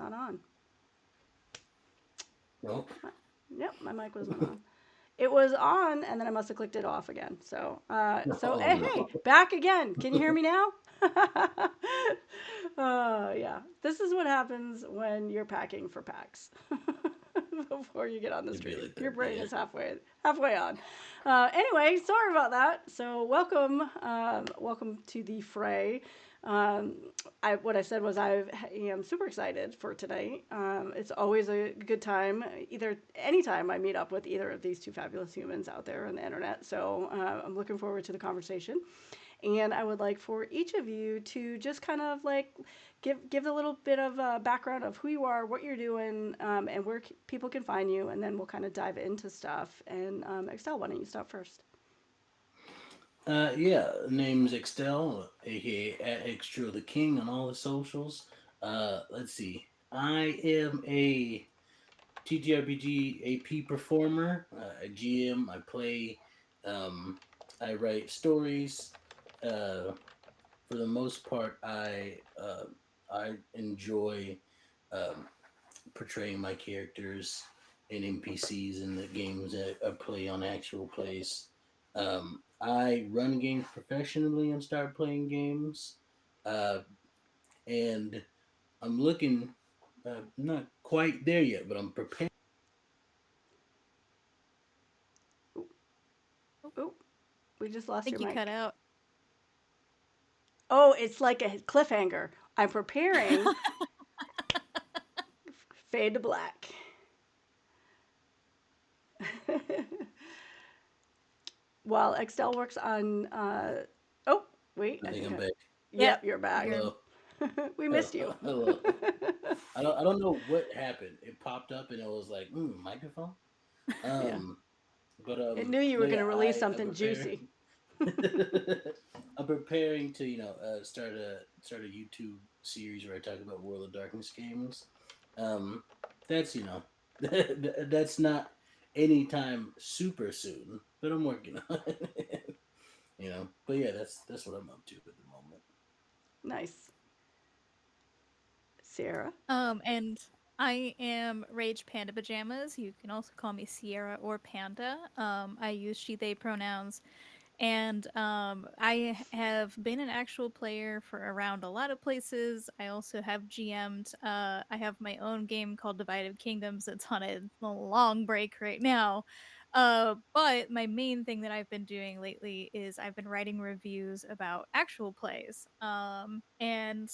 not on. Nope. Yep, my mic was not on. It was on, and then I must have clicked it off again. So Oh hey, no. back again. Can you hear me now? Yeah. This is what happens when you're packing for packs before you get on the It'd be stream. like Your that, brain yeah. is halfway on. Anyway, sorry about that. So welcome to the fray. Um, what I said was I am super excited for tonight. It's always a good time, either anytime I meet up with either of these two fabulous humans out there on the internet. So I'm looking forward to the conversation, and I would like for each of you to just kind of like give a little bit of a background of who you are, what you're doing, and where people can find you, and then we'll kind of dive into stuff. And Extell, why don't you start first? Yeah, name's Extell, aka at ExtrilltheKing on all the socials. Let's see. I am a TTRPG AP performer, a GM. I play, um, I write stories. Uh, for the most part, I enjoy um, portraying my characters and NPCs in the games that I play on actual plays. I run games professionally and start playing games, uh, and I'm looking. Not quite there yet, but I'm preparing. Ooh, Oh, ooh, we just I lost think your you cut mic. out. Oh, it's like a cliffhanger. I'm preparing. Fade to black. While Excel works on. Oh, wait. I I think think I'm I. back. Yep, Yep, you're we're back. here. Hello, We hello, missed you. hello. I don't know what happened. It popped up and it was like, microphone. Yeah. Um, but It knew you no, were going yeah, to release I'm something preparing. juicy. I'm preparing to start a YouTube series where I talk about World of Darkness games. Um, that's that's not anytime super soon, but I'm working on it. But yeah, that's what I'm up to at the moment. Nice. Ciera. And I am Rage Panda Pajamas. You can also call me Ciera or Panda. I use she, they pronouns. And I have been an actual player for around a lot of places. I also have GM'd. I have my own game called Divided Kingdoms that's on a long break right now. But my main thing that I've been doing lately is I've been writing reviews about actual plays. And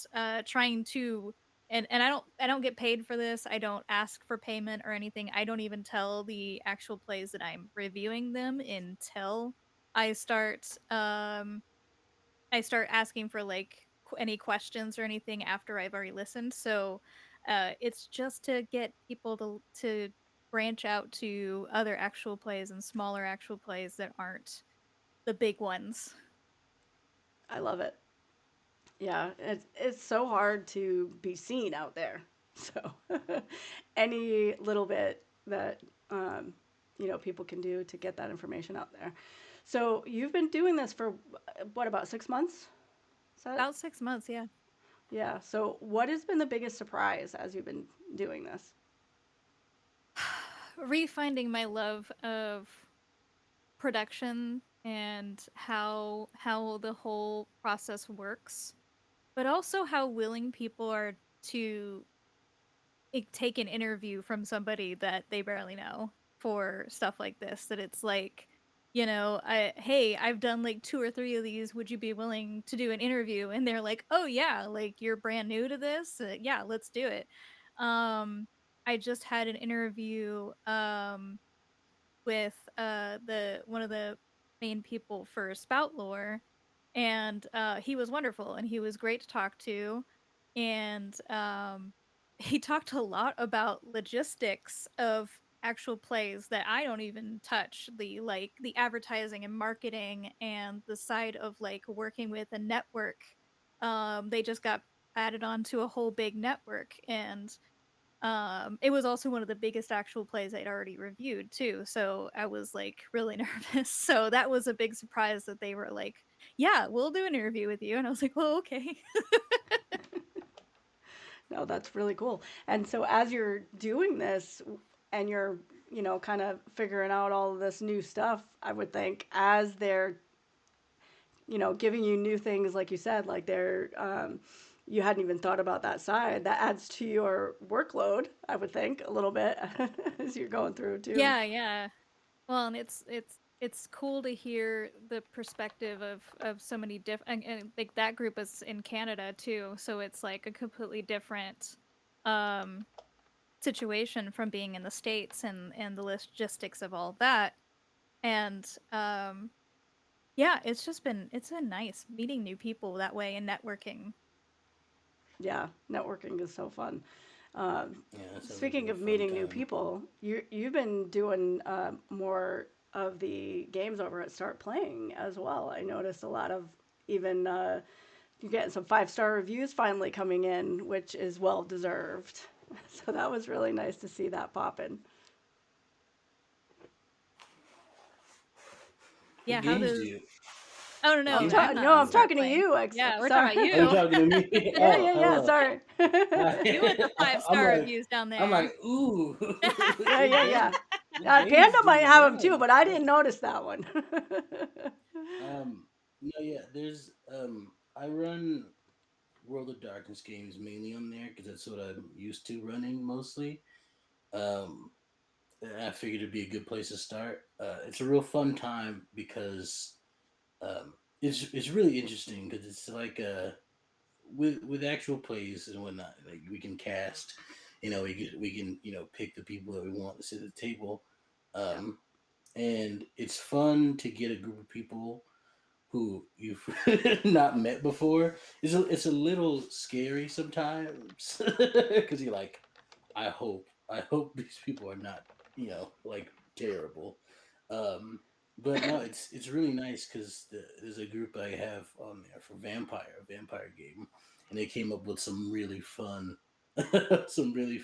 trying to and I don't get paid for this. I don't ask for payment or anything. I don't even tell the actual plays that I'm reviewing them until I start um I start asking for like any questions or anything after I've already listened. So it's just to get people to branch out to other actual plays and smaller actual plays that aren't the big ones. I love it. Yeah, it's so hard to be seen out there. So any little bit that people can do to get that information out there. So you've been doing this for what, about 6 months? Is that About 6 months, yeah. yeah? So what has been the biggest surprise as you've been doing this? Refinding my love of production and how the whole process works, but also how willing people are to take an interview from somebody that they barely know for stuff like this. That it's like, hey, I've done like two or three of these. Would you be willing to do an interview? And they're like, oh yeah, like you're brand new to this. Yeah, let's do it. I just had an interview with the one of the main people for Spout Lore, and he was wonderful and he was great to talk to, and he talked a lot about logistics of actual plays that I don't even touch, the advertising and marketing and the side of like working with a network. They just got added onto a whole big network, and it was also one of the biggest actual plays I'd already reviewed too, so I was, like, really nervous. So that was a big surprise that they were like, "Yeah, we'll do an interview with you," and I was like, "Well, okay." No, that's really cool. And so as you're doing this and you're, kind of figuring out all of this new stuff, I would think as they're, giving you new things, like you said, like you hadn't even thought about that side. That adds to your workload, I would think, a little bit as you're going through too. Yeah, yeah. Well, and it's cool to hear the perspective of so many different, and like that group is in Canada too, so it's like a completely different um situation from being in the States and the logistics of all that. And yeah, it's been nice meeting new people that way and networking. Yeah, networking is so fun. Um, Yeah, that sounds like a Speaking real of fun meeting new time. people, you've been doing more of the games over at Start Playing as well. I noticed a lot of even you're getting some 5-star reviews finally coming in, which is well deserved. So that was really nice to see that popping. Yeah, What how games do does you? Oh no, I'm no, Yeah. I'm talking. No, not I'm Oh, start talking to playing. you. Yeah, we're talking Sorry. about are you you. talking to me? Yeah, Oh, yeah, yeah. oh. Sorry. You with the I'm 5-star like, reviews down I'm there. like, ooh, Yeah, what yeah, game? yeah. What games Panda do might you have them too, run? but I didn't notice that one. No, yeah, there's I run World of Darkness games mainly on there because that's what I'm used to running mostly. Um, and I figured it'd be a good place to start. It's a real fun time because it's really interesting because it's like with actual plays and whatnot. Like we can cast, we can pick the people that we want to sit at the table, Yeah. um, and it's fun to get a group of people who you've not met before. It's a little scary sometimes because you're like, I hope these people are not like terrible. Um, but no, it's really nice because there's a group I have on there for a vampire game, and they came up with some really fun, some really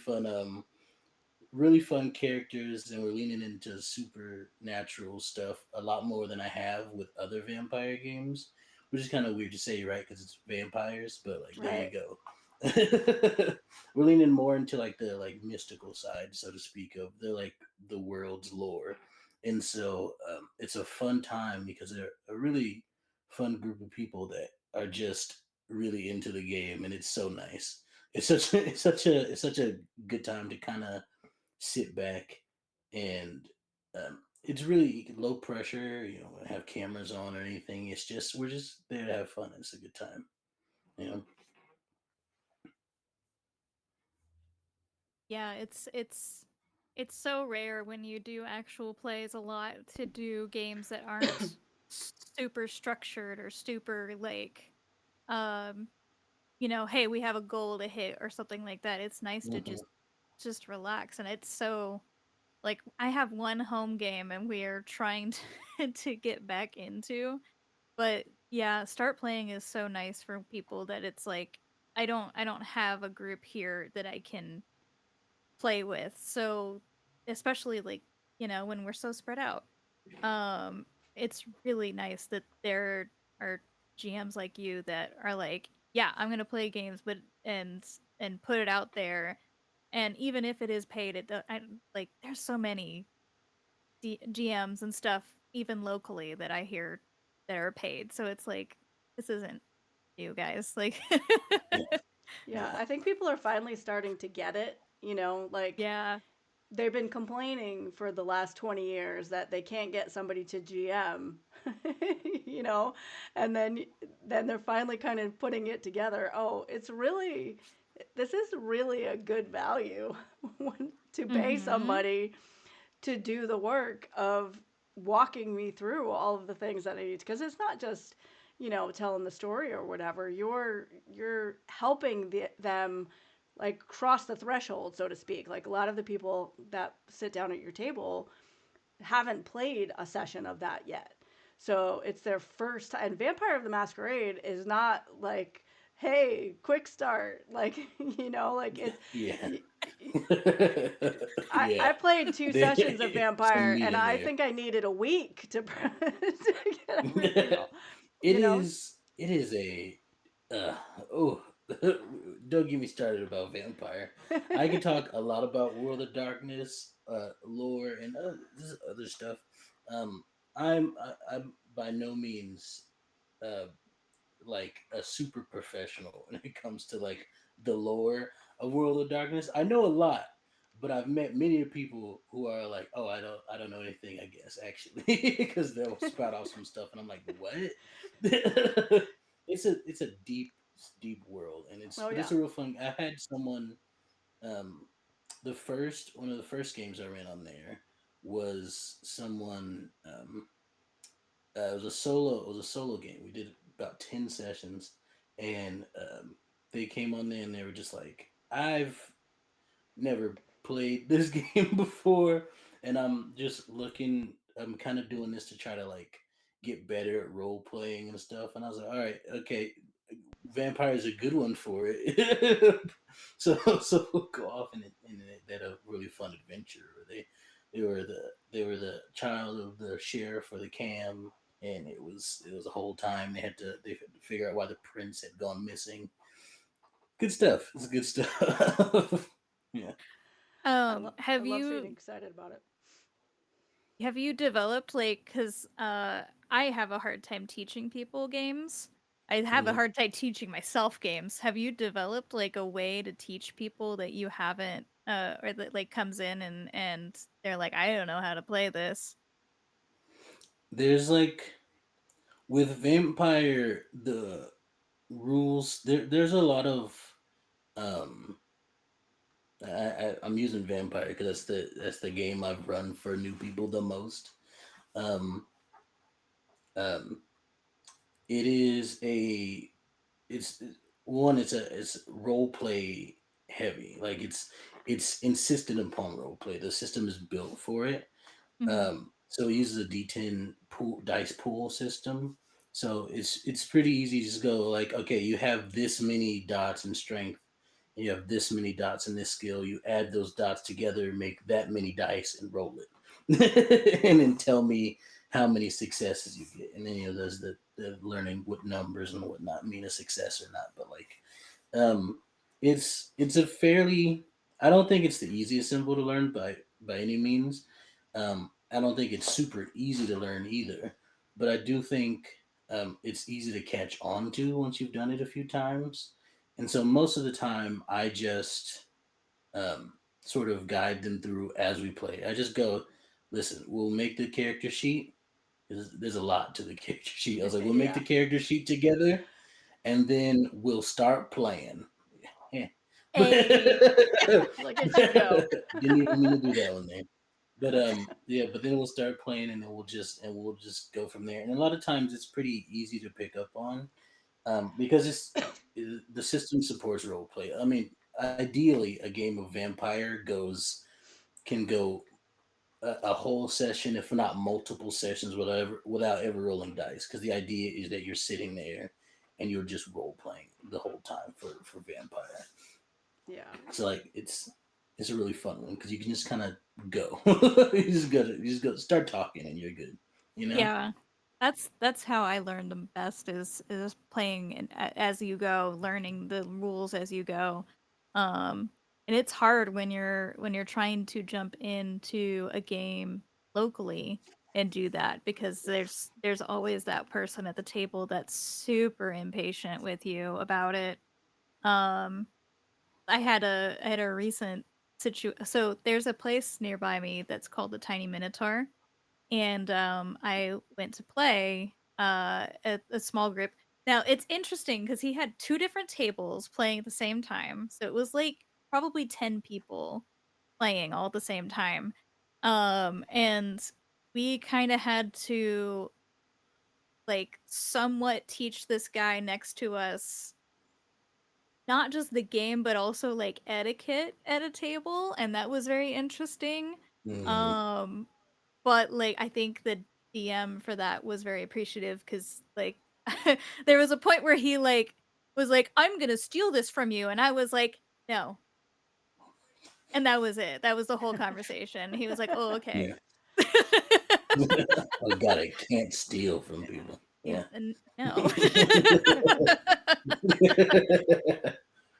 fun characters, and we're leaning into supernatural stuff a lot more than I have with other vampire games, which is kind of weird to say, right? Because it's vampires, but like there you Right. go. We're leaning more into like the like mystical side, so to speak, of the world's lore, and so it's a fun time because they're a really fun group of people that are just really into the game, and it's so nice. It's such a good time to kind of sit back and it's really low pressure. You don't have cameras on or anything. It's just we're just there to have fun. It's a good time. You know. Yeah, it's so rare when you do actual plays a lot to do games that aren't super structured or super like um hey, we have a goal to hit or something like that. It's nice to Hmm. just relax, and it's so like I have one home game and we are trying to get back into, but yeah, start playing is so nice for people that it's like I don't have a group here that I can play with. So especially like, when we're so spread out. Um it's really nice that there are GMs like you that are like, yeah, I'm going to play games but and put it out there. And even if it is paid, like there's so many GMs and stuff even locally that I hear that are paid. So it's like this isn't you guys. Like Yeah. Yeah, Yeah. I think people are finally starting to get it. Like yeah. they've been complaining for the last 20 years that they can't get somebody to GM, you know, and then they're finally kind of putting it together. Oh, this is really a good value to pay Mhm. somebody to do the work of walking me through all of the things that I need, because it's not just telling the story or whatever. You're helping them like cross the threshold, so to speak. Like a lot of the people that sit down at your table haven't played a session of that yet, so it's their first time. And Vampire of the Masquerade is not like, hey, quick start, like like it's Yeah. I, Yeah. I played 2 sessions of Some Vampire, meat and in I there. think I needed a week to get everything. It is a uh, oh, don't get me started about vampire. I could talk a lot about World of Darkness, lore, and other stuff. Um, I'm by no means uh, like a super professional when it comes to like the lore of World of Darkness. I know a lot, but I've met many people who are like, "Oh, I don't know anything." I guess actually, because they'll spout off some stuff, and I'm like, "What?" It's a deep world, and Oh but it's yeah. a real fun. I had someone, um, the first one of the first games I ran on there was someone. It was a solo game. We did about 10 sessions, and they came on there and they were just like, "I've never played this game before, and I'm just looking. I'm kind of doing this to try to like get better at role playing and stuff." And I was like, "All right, okay, vampire is a good one for it." So we'll go off in that a really fun adventure. Where they were the child of the sheriff or the cam, and it was a whole time they had to figure out why the prince had gone missing. Good stuff. It's good stuff. Yeah. I Have love seeing you you excited about it. developed like because I have a hard time teaching people games. I have a Mhm. hard time teaching myself games. Have you developed like a way to teach people that you haven't or that like comes in and they're like, I don't know how to play this? There's like with vampire the rules there's a lot of um I'm using vampire because that's the game I've run for new people the most. Um um it is a it's one it's role play heavy. Like it's insistent upon role play. The system is built for it. Mhm. So it uses a D10 dice pool system. So it's pretty easy to just go like, okay, you have this many dots in strength, and you have this many dots in this skill. You add those dots together, make that many dice, and roll it, and then tell me how many successes you get. And then there's the learning what numbers and whatnot mean a success or not. But like, um, it's a fairly. I don't think it's the easiest symbol to learn by any means. I don't think it's super easy to learn either, but I do think it's easy to catch on to once you've done it a few times. And so most of the time, I just sort of guide them through as we play. I just go, listen, we'll make the character sheet. There's a lot to the character sheet. I was like, we'll make Yeah. the character sheet together, and then we'll start playing. Yeah. But A Like it's just go. didn't even mean to do that one there. But yeah, but then we'll start playing and then we'll just go from there. And a lot of times it's pretty easy to pick up on because the system supports role play. I mean, ideally, a game of vampire can go a whole session, if not multiple sessions, without ever rolling dice. Because the idea is that you're sitting there and you're just role playing the whole time for vampire. Yeah. So like it's a really fun one because you can just kind of go. You just go start talking and you're good. You know. Yeah. That's how I learned the best is playing as you go, learning the rules as you go. Um and it's hard when you're trying to jump into a game locally and do that because there's always that person at the table that's super impatient with you about it. Um I had a recent so there's a place nearby me that's called the Tiny Minotaur and I went to play a small group. Now it's interesting because he had two different tables playing at the same time, so it was like probably 10 people playing all at the same time, and we kind of had to like somewhat teach this guy next to us not just the game but also like etiquette at a table, and that was very interesting. Mm, Um But, like, I think the DM for that was very appreciative because like, there was a point where he, like, was like, "I'm gonna steal this from you," and I was like, "No." And that was it. That was the whole conversation. He was like, "Oh, okay." yeah. Oh God, I can't steal from people. Yeah. No.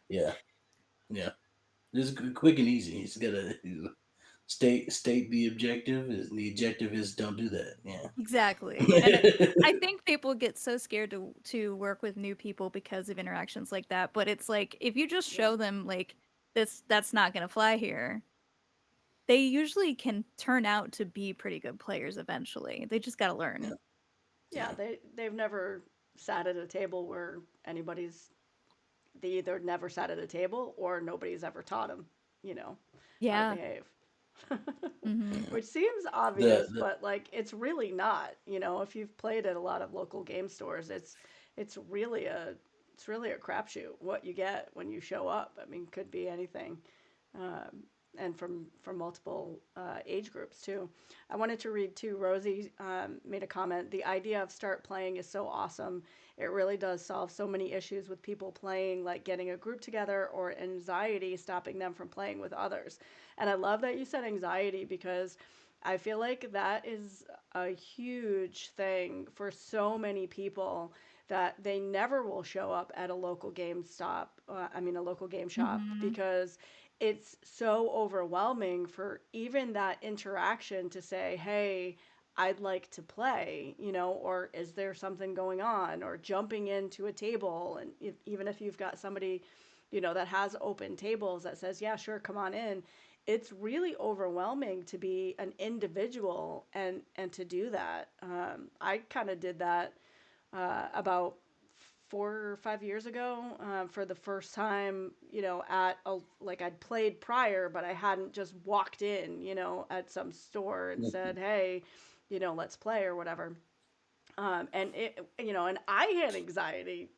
Yeah. Yeah. Just quick and easy. He's gotta state the objective. The objective is don't do that. Yeah. Exactly. And I think people get so scared to work with new people because of interactions like that, but it's like if you just show them like that's not going to fly here, they usually can turn out to be pretty good players eventually. They just got to Yeah. learn. Yeah, they've never sat at a table where anybody's they either never sat at a table or nobody's ever taught them, you know, how to Yeah. behave. Mhm. Yeah. Which seems The obvious, the but like it's really not. You know, if you've played at a lot of local game stores, it's really a it's really a crapshoot what you get when you show up. I mean, could be anything, um, and from multiple age groups too. I wanted to read too. Rosie made a comment. The idea of start playing is so awesome. It really does solve so many issues with people playing, like getting a group together or anxiety stopping them from playing with others. And I love that you said anxiety because I feel like that is a huge thing for so many people that they never will show up at a local game stop. I mean, a local game shop Mhm. because it's so overwhelming for even that interaction to say, hey, I'd like to play, you know, or is there something going on, or jumping into a table. And even if you've got somebody, you know, that has open tables that says, yeah, sure, come on in, it's really overwhelming to be an individual and to do that. I kind of did that about 4 or 5 years ago for the first time, you know, at a, like I'd played prior, but I hadn't just walked in, you know, at some store and said, hey, you know, let's play or whatever. And it, you know, and I had anxiety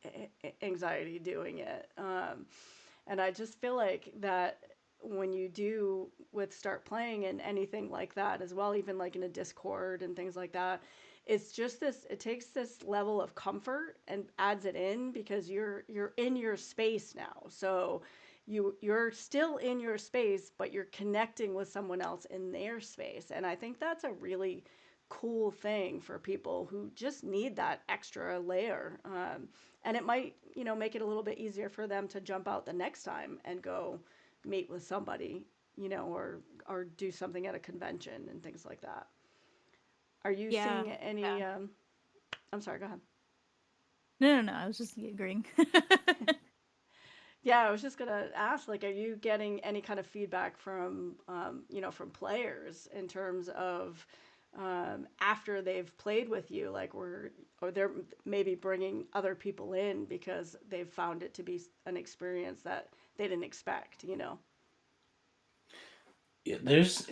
doing it. And I just feel like that when you do with start playing and anything like that as well, even like in a Discord and things like that, it's just this, it takes this level of comfort and adds it in because you're in your space now. So you're still in your space, but you're connecting with someone else in their space. And I think that's a really cool thing for people who just need that extra layer. And it might, you know, make it a little bit easier for them to jump out the next time and go meet with somebody, you know, or do something at a convention and things like that. Are you Yeah. seeing any? I'm sorry. Go ahead. No, no, no. I was just agreeing. Yeah, I was just gonna ask, like, are you getting any kind of feedback from, you know, from players in terms of after they've played with you, like, or they're maybe bringing other people in because they've found it to be an experience that they didn't expect, you know? yeah, there's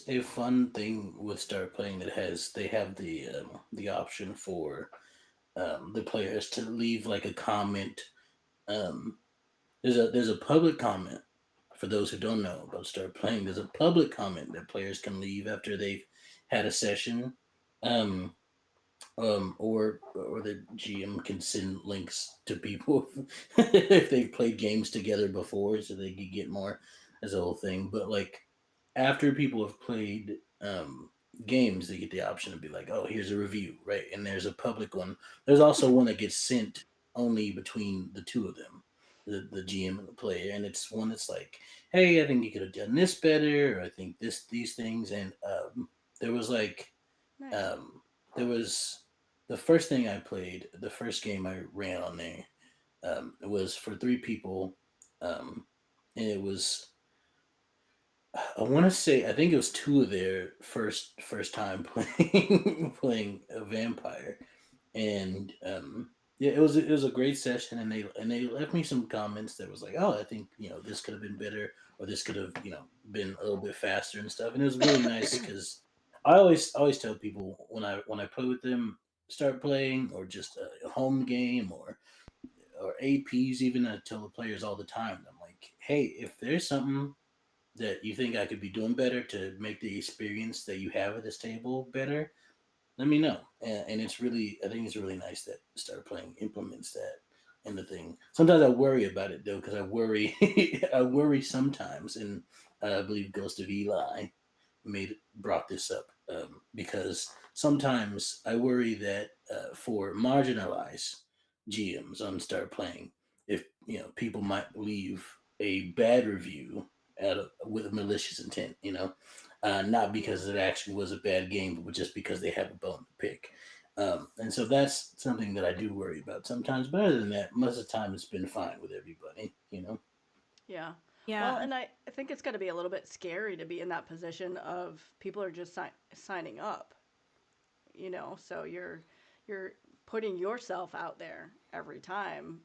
a fun thing with Start Playing that has they have the option for the players to leave like a comment. Um, there's a public comment for those who don't know about Start Playing. There's a public comment that players can leave after they've had a session. Um, or the GM can send links to people if they've played games together before, so they could get more as a whole thing. But like after people have played games, they get the option to be like, "Oh, here's a review," right? And there's a public one. There's also one that gets sent only between the two of them, the GM and the player, and it's one that's like, "Hey, I think you could have done this better," or "I think these things," and there was like Nice. um, there was the first thing I played, the first game I ran on there. It was for three people, and it was I want to say I think it was two of their first time playing playing a vampire, and yeah, it was a great session, and they left me some comments that was like, oh, I think this could have been better, or this could have been a little bit faster and stuff, and it was really nice because I always tell people when I play with them, start playing or just a home game or APs, even I tell the players all the time, I'm like, hey, if there's something that you think I could be doing better to make the experience that you have at this table better, let me know. And it's really, I think it's really nice that Start Playing implements that in the thing. Sometimes I worry about it though, because I worry, I worry sometimes, and I believe Ghost of Eli brought this up because sometimes I worry that for marginalized GMs on Start Playing, if people might leave a bad review with a malicious intent, not Yeah. because it actually was a bad game, but just because they have a bone to pick. And so that's something that I do worry about sometimes. But other than that, most of the time it's been fine with everybody. Yeah. Well, Yeah. and I think it's going to be a little bit scary to be in that position of people are just signing up, so you're putting yourself out there every time,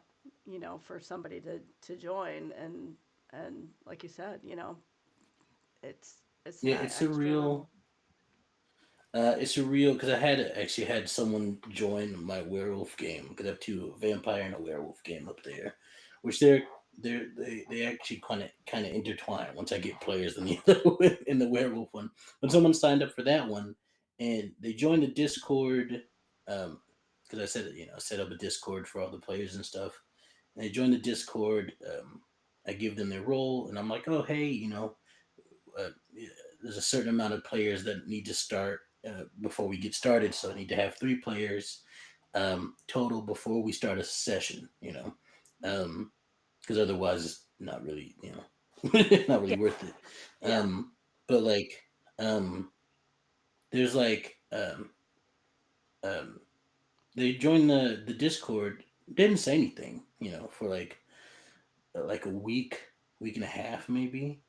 for somebody to join, and like you said, it's it's Yeah, that extra level. it's a real because I had actually had someone join my werewolf game because I have two a vampire and a werewolf game up there, which they actually kind of intertwine once I get players in the in the werewolf one. But someone signed up for that one and they joined the Discord because I said set up a Discord for all the players and stuff. And they joined the Discord. I give them their role and I'm like, oh hey, yeah, there's a certain amount of players that need to start before we get started. So I need to have 3 players total before we start a session. Because otherwise it's not really not really Yeah. worth it. Yeah. But like um, there's like um, they joined the Discord, didn't say anything, for like a week and a half maybe.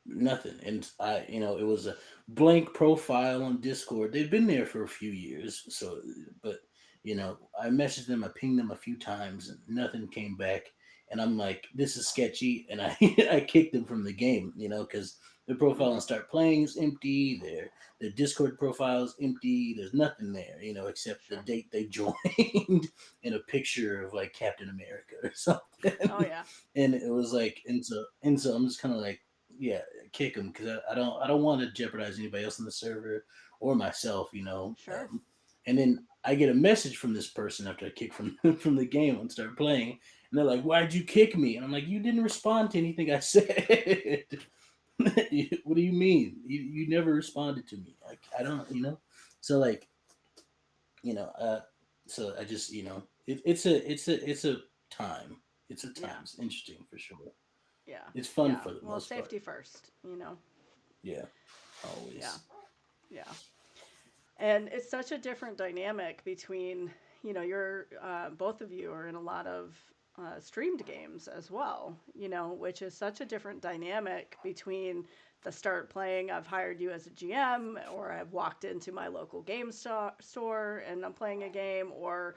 Nothing. And it was a blank profile on Discord. They've been there for a few years. So, but, I messaged them, I pinged them a few times and nothing came back. And I'm like, this is sketchy. And I, I kicked them from the game, because their profile Mm-hmm. on Start Playing is empty. Their Discord profile is empty. There's nothing there, except the Sure. date they joined and a picture of like Captain America or Oh something. yeah. And it was like, and so I'm just kind of like, yeah, kick them because I don't want to jeopardize anybody else on the server or myself. Sure. And then I get a message from this person after I kick from from the game and start playing, and they're like, "Why'd you kick me?" And I'm like, "You didn't respond to anything I said." What do you mean? You never responded to me. Like I don't. So like you know, uh, so I just it's a time. It's a time. Yeah. It's interesting for sure. Yeah. It's fun Yeah. for the Well, most part. safety first. Yeah, Yeah. always. Yeah. And it's such a different dynamic between, you're both of you are in a lot of streamed games as well, which is such a different dynamic between the Start Playing, I've hired you as a GM, or I've walked into my local store and I'm playing a game, or,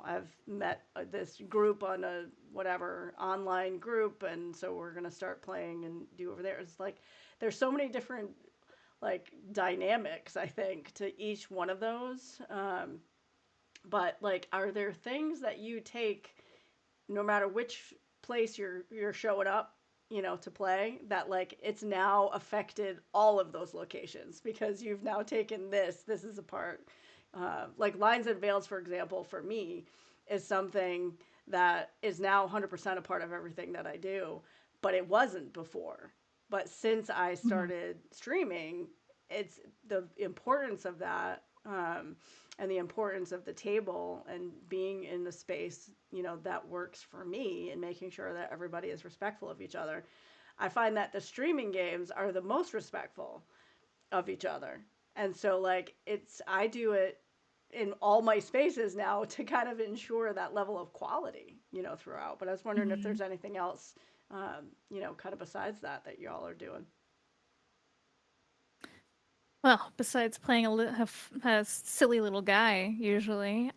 I've met this group on a whatever online group, and so we're going to start playing and do over there. It's like there's so many different like dynamics, I think, to each one of those. But like, are there things that you take, no matter which place you're showing up, to play, that like it's now affected all of those locations because you've now taken this is a part. Like lines and veils, for example, for me, is something that is now 100% a part of everything that I do, but it wasn't before. But since I Mhm. started streaming, it's the importance of that, and the importance of the table and being in the space, that works for me and making sure that everybody is respectful of each other. I find that the streaming games are the most respectful of each other. And so like I do it in all my spaces now to kind of ensure that level of quality, throughout. But I was wondering if there's Mhm. anything else, kind of besides that y'all are doing. Well, besides playing a silly little guy, usually.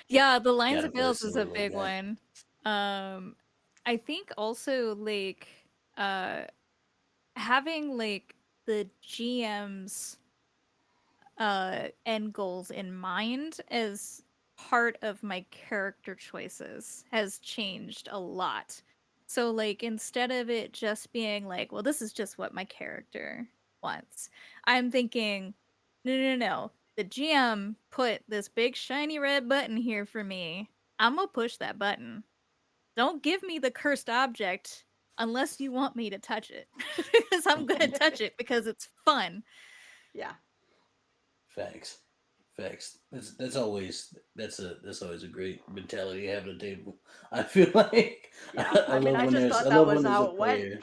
Yeah, the lines Gotta of play a veils is silly a little big guy. one. Um, I think also like uh having like the GM's end goals in mind as part of my character choices has changed a lot. So like instead of it just being like, well, this is just what my character wants, I'm thinking, no, no, no. The GM put this big shiny red button here for me. I'm gonna push that button. Don't give me the cursed object unless you want me to touch it. Because I'm gonna touch it because it's fun. Yeah. Facts. Facts. That's always a great mentality to have at a table. I feel like Yeah. I I mean, love I when just there's I thought that love was when there's a how it went. player.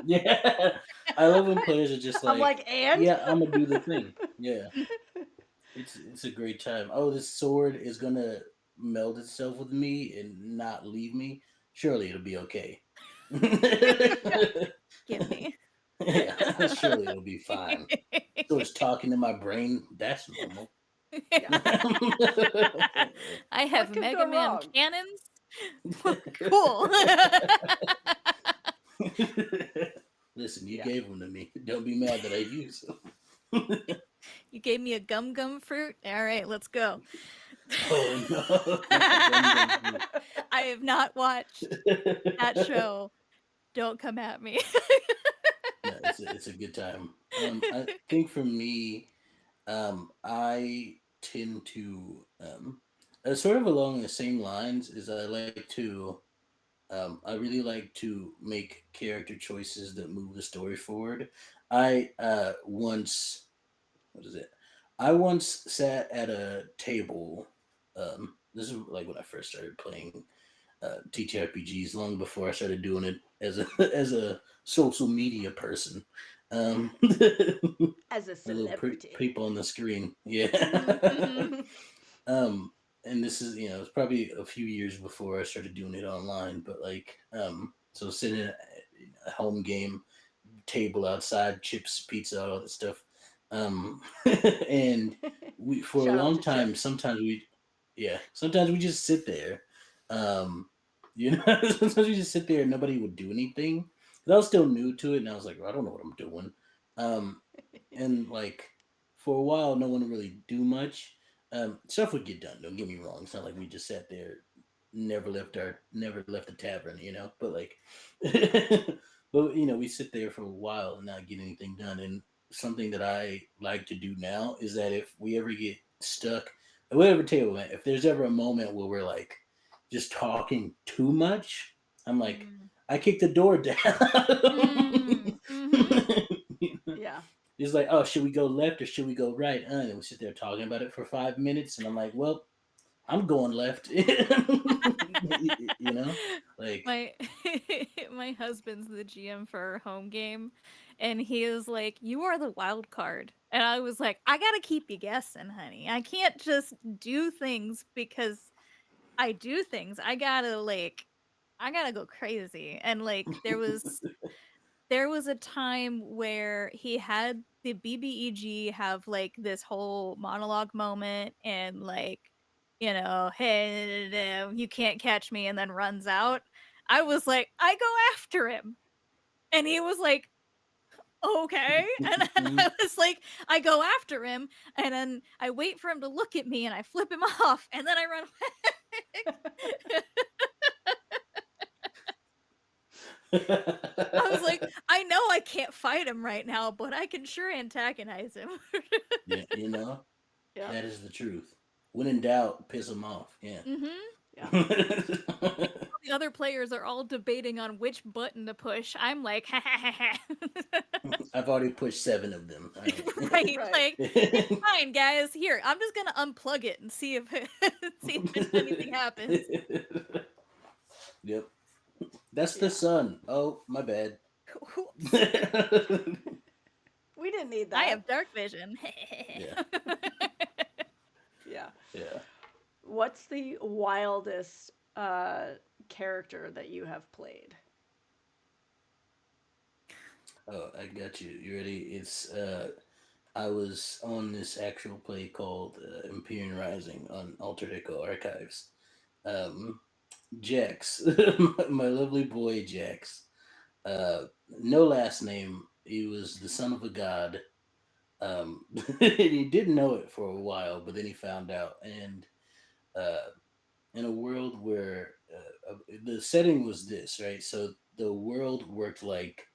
Yeah. I love when players are just I'm like, like, and? yeah, I'm gonna do the thing. Yeah. It's a great time. Oh, this sword is gonna meld itself with me and not leave me. Surely it'll be okay. Give me. Yeah, surely it'll be fine. So it's talking to my brain. That's normal. Yeah. I have What could Mega go Man wrong? cannons. Cool. Listen, you Yeah. gave them to me. Don't be mad that I use them. You gave me a gum fruit. All right, let's go. Oh no, gum gum fruit. I have not watched that show. Don't come at me. No, it's a good time. I think for me, I tend to sort of along the same lines is I like to I really like to make character choices that move the story forward. I once what is it? I once sat at a table. This is like when I first started playing TTRPGs, long before I started doing it as a as a social media person. A As a little celebrity. peep on the screen, yeah. Mhm. um, and this is it's probably a few years before I started doing it online, but like so sitting at a home game table outside, chips, pizza, all that stuff. Um, and we for a Shout out long to time, Chips. sometimes we just sit there. Um, sometimes we just sit there and nobody would do anything. 'Cause I was still new to it, and I was like, well, I don't know what I'm doing. Um, and like for a while, no one would really do much. Stuff would get done. Don't get me wrong. It's not like we just sat there, never left the tavern, But like, but we sit there for a while and not get anything done. And something that I like to do now is that if we ever get stuck at whatever table, man, if there's ever a moment where we're like just talking too much, I'm like, Mm. I kick the door down. Mm. Mhm. Yeah. It's like, oh, should we go left or should we go right? And we sit there talking about it for 5 minutes, and I'm like, well, I'm going left. Like, My my husband's the GM for our home game, and he is like, "You are the wild card." And I was like, "I gotta keep you guessing, honey. I can't just do things because I do things. I gotta go crazy." And like there was a time where he had the BBEG have like this whole monologue moment and like, hey, you can't catch me, and then runs out. I was like, I go after him. And he was like, okay. And then I was like, I go after him, and then I wait for him to look at me and I flip him off, and then I run away. I was like, I know I can't fight him right now, but I can sure antagonize him. yeah, Yeah. that is the truth. When in doubt, piss them off. Yeah. Mhm. Yeah. The other players are all debating on which button to push. I'm like, ha ha ha ha. I've already pushed 7 of them. All right. Right, Right. like, it's fine, guys. Here, I'm just gonna unplug it and see if see if anything happens. Yep. That's the Yeah. sun. Oh, my bad. Oops. We didn't need I that. have dark vision. Yeah. Yeah. Yeah. What's the wildest character that you have played? Oh, I got you. You ready? I was on this actual play called Empyrean Rising on Altered Echo Archives. Um, Jax, my lovely boy Jax. No last name. He was the son of a god. And he didn't know it for a while, but then he found out. And uh, in a world where the setting was this, right? So the world worked like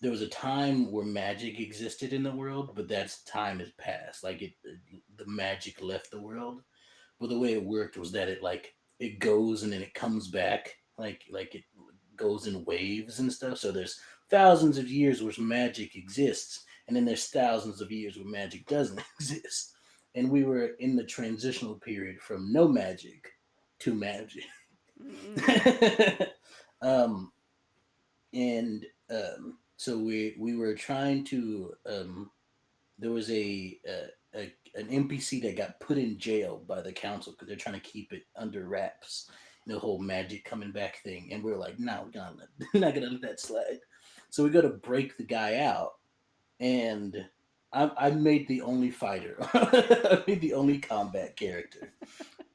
there was a time where magic existed in the world, but that time has passed. Like the magic left the world. But the way it worked was that it goes and then it comes back, like it goes in waves and stuff. So there's thousands of years where magic exists, and then there's thousands of years where magic doesn't exist, and we were in the transitional period from no magic to magic. um, and so we were trying to there was an NPC that got put in jail by the council because they're trying to keep it under wraps. The whole magic coming back thing, and we are like, no, we're not gonna let that slide. So we got to break the guy out, and I made the only fighter. I made the only combat character.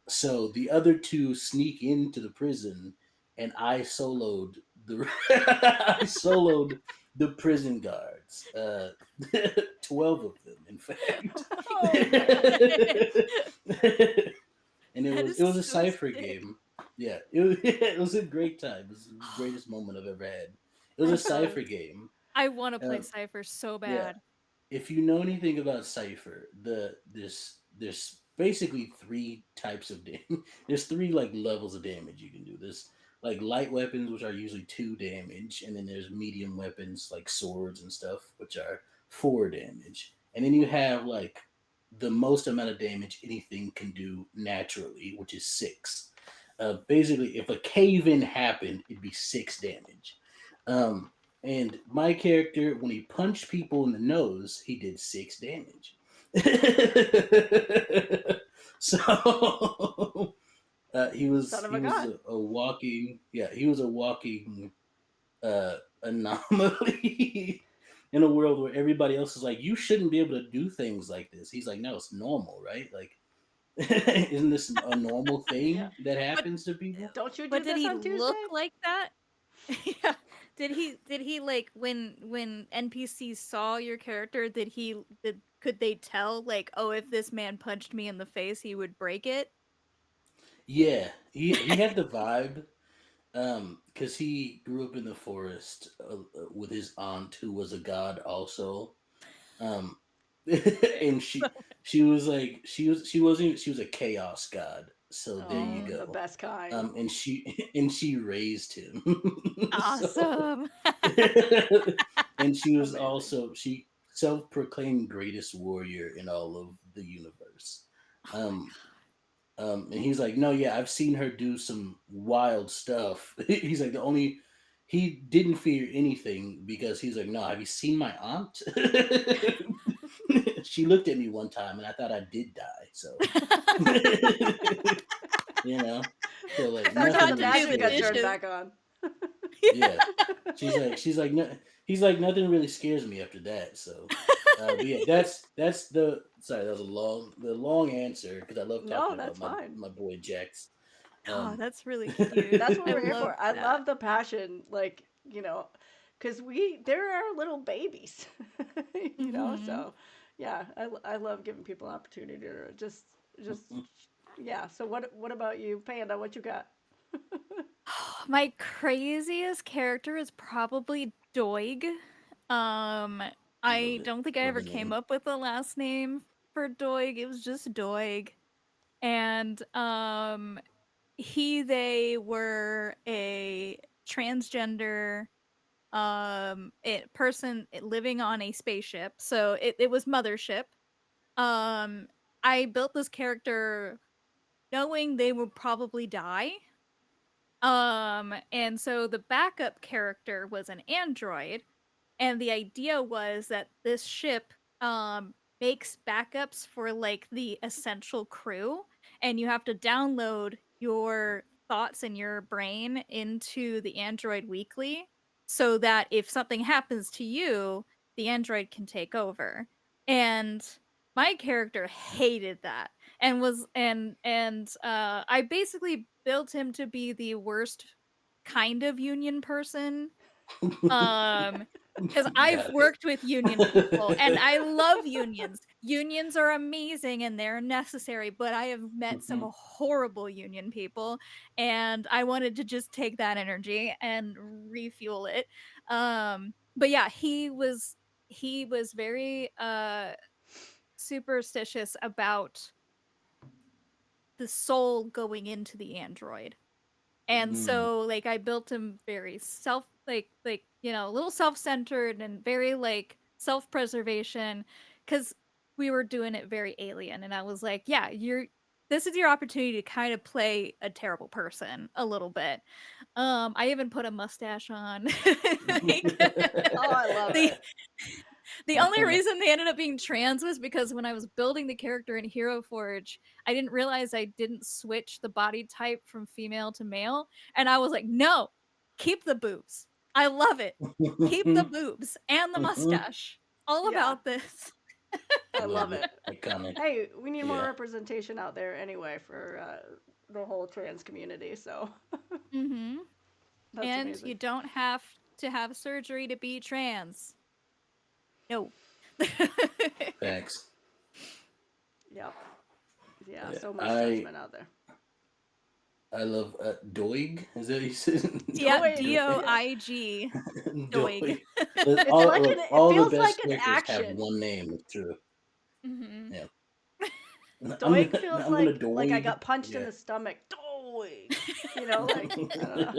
So the other two sneak into the prison, and I soloed the I soloed the prison guards. 12 of them, in fact. Oh, man. And That it is was a so cipher sick. game. Yeah, it was a great time. It was the greatest moment I've ever had. It was a cipher game. I want to play Um, Cypher so yeah, bad. if you know anything about Cipher, there's basically three types of damage. There's three like levels of damage you can do. There's like light weapons, which are usually 2 damage, and then there's medium weapons like swords and stuff, which are 4 damage. And then you have like the most amount of damage anything can do naturally, which is 6. Basically, if a cave in happened, it'd be 6 damage. Um, and my character, when he punched people in the nose, he did 6 damage. So Son of he a was god. a walking he was a walking anomaly in a world where everybody else is like, you shouldn't be able to do things like this. He's like, no, it's normal, right? Like, isn't this a normal Yeah. thing that But happens to people? Don't you do but did this he on look Tuesday? like that? Yeah. Did he like when NPCs saw your character, could they tell like, oh, if this man punched me in the face, he would break it? Yeah, he had the vibe. Because he grew up in the forest with his aunt, who was a god also. Um, and she was a chaos god. So there you Oh, the Mm. go. best kind. And she raised him. So Awesome. and Amazing. she self-proclaimed greatest warrior in all of the universe. Oh my Um, and he's like, no, yeah, I've seen her do some wild stuff. He's like, the only he didn't fear anything because he's like, no, have you seen my aunt? She looked at me one time and I thought I did die. So, god. you know, so I like thought Forgot the nothing to really do magic the got scares turned me. dishes. back on. Yeah, she's like, no, he's like, nothing really scares me after that. So, but yeah, that's the sorry, that was the long answer because I love No, talking that's about fine. my boy Jax. Oh, Um, that's really cute. That's what I we're here love for. I that. love the passion, like, because they're our little babies, Mhm. so yeah, I love giving people an opportunity to just, yeah. So what about you, Panda? What you got? My craziest character is probably Doig. Um, love I it. don't think I Love ever the came name. up with a last name for Doig. It was just Doig. And they were a transgender person living on a spaceship. So it was Mothership. Um I built this character knowing they would probably die. And so the backup character was an android, and the idea was that this ship makes backups for like the essential crew, and you have to download your thoughts and your brain into the android weekly so that if something happens to you, the android can take over. And my character hated that and I basically built him to be the worst kind of union person. Um, because I've Got worked with union people and it. I love unions. Unions are amazing and they're necessary, but I have met some horrible union people and I wanted to just take that energy and refuel it. But yeah, he was very superstitious about the soul going into the android. And Mm, so like I built him very a little self-centered and very like self-preservation, because we were doing it very alien, and I was like, yeah, this is your opportunity to kind of play a terrible person a little bit. I even put a mustache on. Like, Oh, I love the it. the only reason they ended up being trans was because when I was building the character in Hero Forge, I didn't realize I didn't switch the body type from female to male, and I was like, no, keep the boobs. I love it. Keep the boobs and the mustache. All Yeah. about this. I love it. Iconic. Hey, we need more Yeah. representation out there anyway for the whole trans community. So Mm-hmm. that's And amazing. you don't have to have surgery to be trans. No. Thanks. Yep. Yeah. Yeah, So much judgment out there. I love Doig. Is that what you said? Yeah, Doig. D-O-I-G. Doig. It's all like look, it all the feels best like an characters have action. one name. It's true. Mm-hmm. Yeah. Doig feels I'm gonna like I Doig. got punched in Yeah. the stomach. Doig. You know, like I don't know.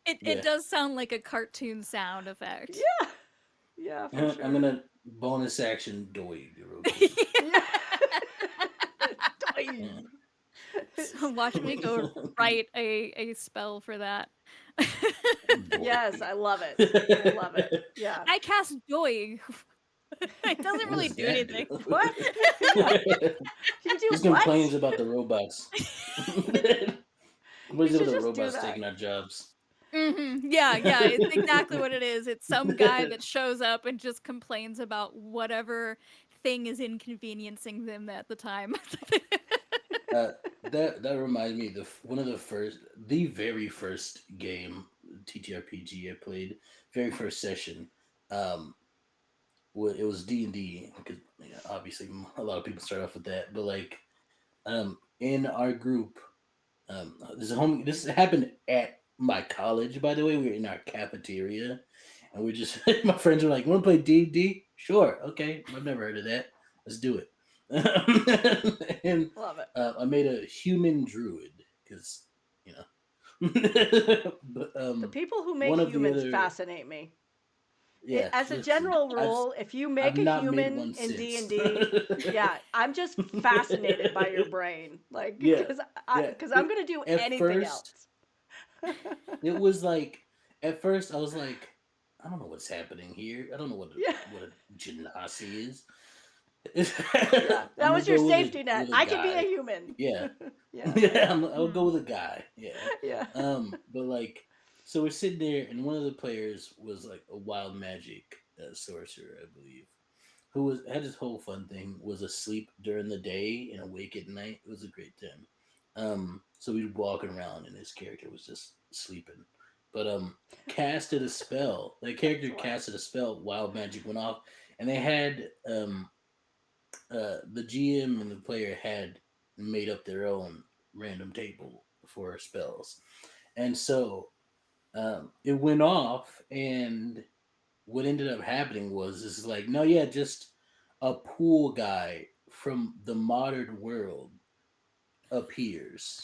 It Yeah. does sound like a cartoon sound effect. Yeah. Yeah, for sure. I'm gonna bonus action Doig. Yeah. Doig. So watch me go write a spell for that. Yes, I love it. I love it. Yeah. I cast Doig. It doesn't really do anything. What? Yeah. You do Just what? complains about the robots. Complains should about the just do robots that. taking our jobs. Mm-hmm. Yeah, it's exactly what it is. It's some guy that shows up and just complains about whatever thing is inconveniencing them at the time. That reminds me of the very first game TTRPG I played, very first session. It was D&D because obviously a lot of people start off with that, but like in our group, this happened at my college, by the way. We were in our cafeteria, and we just my friends were like, "Want to play D&D? Sure, okay. I've never heard of that. Let's do it." And Love it. I made a human druid because but The people who one make of the humans other fascinate me. yeah, As a listen, general rule, if you make I've a not made human one in since. D&D, yeah, I'm just fascinated by your brain. Like, Yeah, because I'm going to do at anything first, else. it was like at first I was like, I don't know what's happening here. I don't know what Yeah. a genasi is. Yeah, that was your safety net. I can be a guy. human. Yeah. Yeah. Yeah, I'll go with a guy. Yeah. Yeah. But like, so we're sitting there, and one of the players was like a wild magic sorcerer, I believe, who had his whole fun thing, was asleep during the day and awake at night. It was a great time. So we'd walk around, and his character was just sleeping. But casted a spell. The character casted a spell. Wild magic went off, and they had the GM and the player had made up their own random table for spells, and so it went off. And what ended up happening was this is like, no, yeah, just a pool guy from the modern world appears.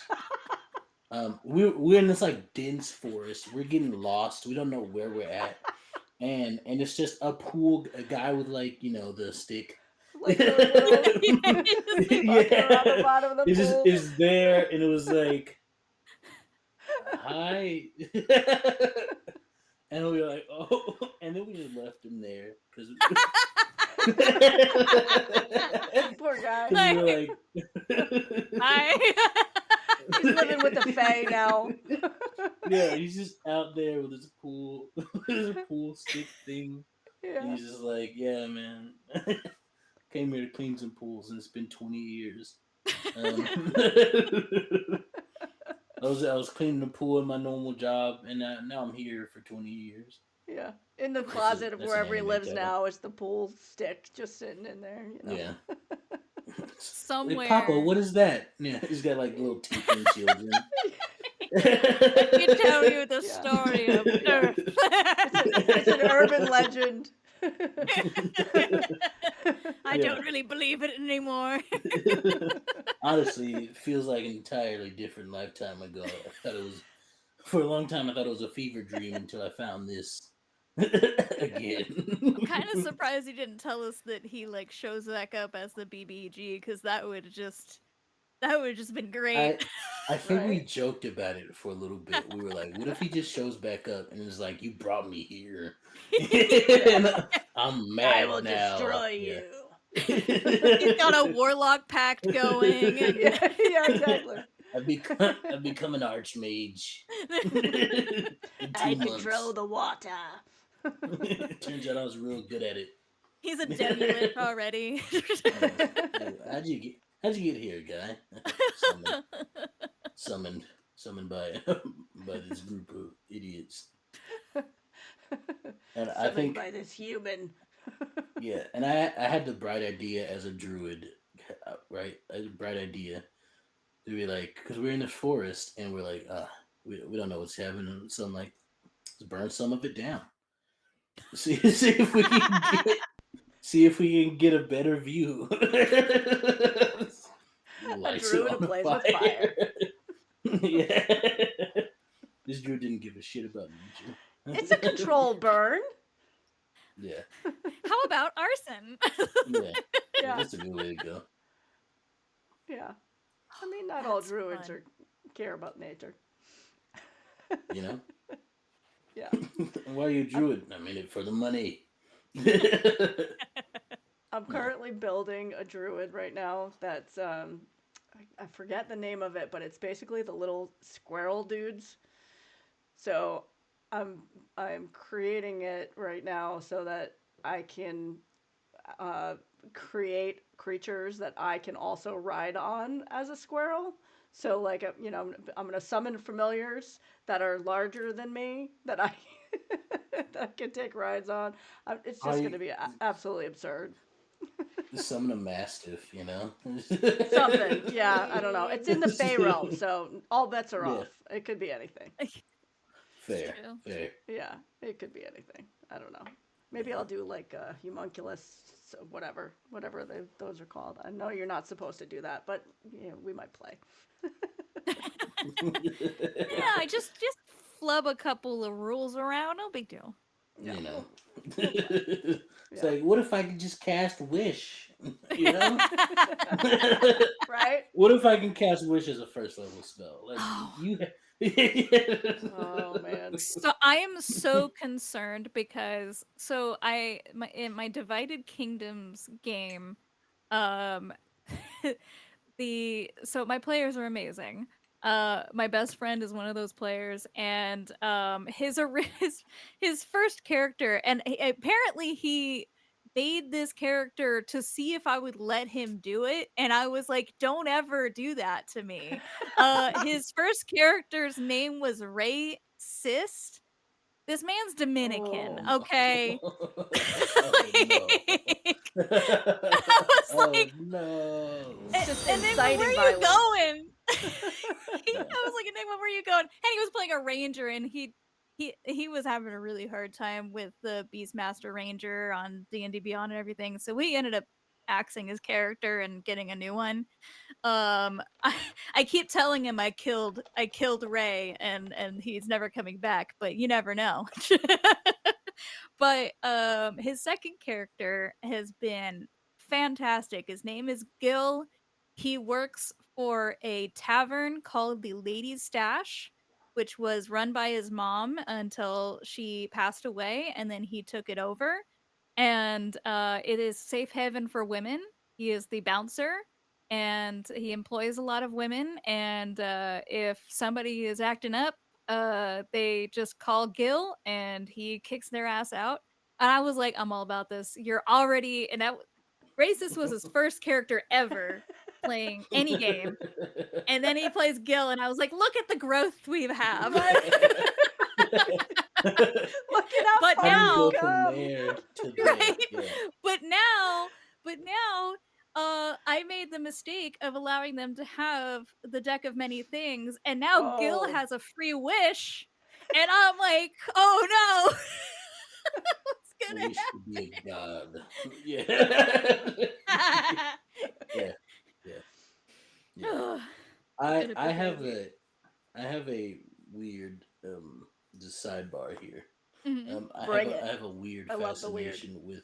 We're in this like dense forest. We're getting lost. We don't know where we're at, and it's just a guy with like the stick. Like the world. Yeah, Around the bottom of the it just pool. is there, and it was like, hi. And we were like, oh, and then we just left him there because Poor guy. we were like, Hi. He's living with the Fae now. yeah, he's just out there with his pool, stick thing. Yeah. And he's just like, yeah, man, came here to clean some pools, and it's been 20 years. I was cleaning the pool in my normal job, and now I'm here for 20 years. Yeah. In the closet of that's wherever an he anime lives title. now is the pool stick just sitting in there, Yeah. Somewhere. Like, Papa, what is that? Yeah, he's got like little tiefling children. I can tell you the Yeah. story of Earth. It's an urban legend. I don't really believe it anymore. Honestly, it feels like an entirely different lifetime ago. For a long time, I thought it was a fever dream until I found this. Again. I'm kind of surprised he didn't tell us that he like shows back up as the BBG, because that would have just been great. I think we Right. joked about it for a little bit. We were like, what if he just shows back up and is like, you brought me here. Yeah. And I'm I mad will now. destroy Yeah. you. He's got a warlock pact going, and Yeah, yeah, exactly. I've become an archmage in I 2 months. control the water. Turns out I was real good at it. he's a demi-lich already. Yeah. Yeah. How'd you get here, guy? Summoned summoned summoned by by this group of idiots. And I Summoned think by this human. yeah, and I had the bright idea as a druid, right? I had a bright idea to be like, because we're in the forest and we're like, we don't know what's happening. So I'm like, let's burn some of it down. See if we can get a better view. A Lights it druid who on the plays with fire. fire. Yeah. This druid didn't give a shit about nature. It's a controlled burn. Yeah. How about arson? Yeah. Yeah. That's a good way to go. Yeah. I mean, not all That's druids fun. care about nature. You know? Yeah. Why are you a druid? I mean it for the money. I'm currently building a druid right now that's I forget the name of it, but it's basically the little squirrel dudes. So I'm creating it right now so that I can uh, create creatures that I can also ride on as a squirrel. So like I'm gonna summon familiars that are larger than me that I that I can take rides on. It's just I gonna be absolutely absurd. summon a mastiff, you know? Something, yeah, I don't know. It's in the Fey realm, so all bets are Yeah. off. It could be anything. Fair. True. Fair. Yeah, it could be anything. I don't know. Maybe I'll do like a homunculus, whatever those are called. I know you're not supposed to do that, but we might play. Yeah, I just flub a couple of rules around. No big deal. Yeah, You know. we'll play. It's Yeah. like, what if I could just cast wish? You know? Right? What if I can cast wish as a first level spell? Like Oh. you Oh man. So I am so concerned because in my Divided Kingdoms game, um my players are amazing. My best friend is one of those players, and his first character, and apparently he made this character to see if I would let him do it, and I was like, "Don't ever do that to me." His first character's name was Ray Sist. This man's Dominican, Oh. okay? Oh no. Like, I was Oh like, no. It's just and then, "Well, where inciting are you violence. going?" Yeah. I was like, "And then, well, where are you going?" And he was playing a ranger, and he was having a really hard time with the Beastmaster Ranger on D&D Beyond and everything, so we ended up axing his character and getting a new one. I, I keep telling him I killed Ray, and he's never coming back, but you never know. But his second character has been fantastic. His name is Gil. He works for a tavern called the Lady's Stash, which was run by his mom until she passed away, and then he took it over. And it is safe haven for women. He is the bouncer, and he employs a lot of women. And if somebody is acting up, they just call Gil, and he kicks their ass out. And I was like, I'm all about this. You're already, and that Racist was his first character ever playing any game, and then he plays Gil, and I was like, look at the growth we have. Look at how But far How do you now, you've go from come. there to there? right? Yeah. But now, I made the mistake of allowing them to have the deck of many things, and now Gil Oh. has a free wish, and I'm like, oh no, what's gonna Wish to be a god. Yeah. happen? Yeah. Yeah. Yeah. Ugh, I gonna I be have crazy. a I have a weird just sidebar here. Mhm. Bring I it. have a weird I love the weird. fascination with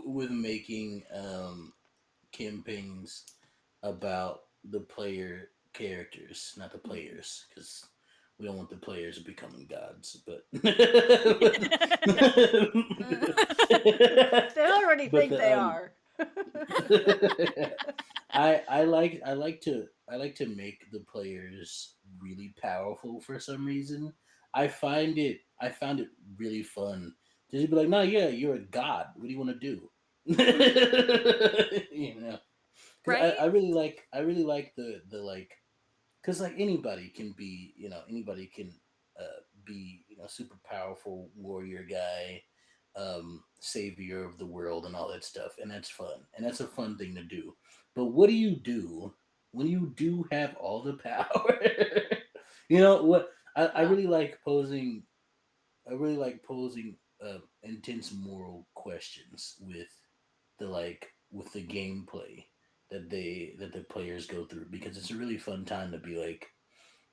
with making campaigns about the player characters, not the players, because we don't want the players becoming gods. But They already but think they the are. I like to make the players really powerful for some reason. I found it really fun to just be like, no, yeah, you're a god. What do you want to do? You know, because Right? I really like the like because like anybody can be, anybody can be, super powerful warrior guy, savior of the world and all that stuff, and that's fun, and that's a fun thing to do. But what do when you do have all the power? What I Yeah. really like posing. I really like posing intense moral questions with the gameplay that the players go through, because it's a really fun time to be like,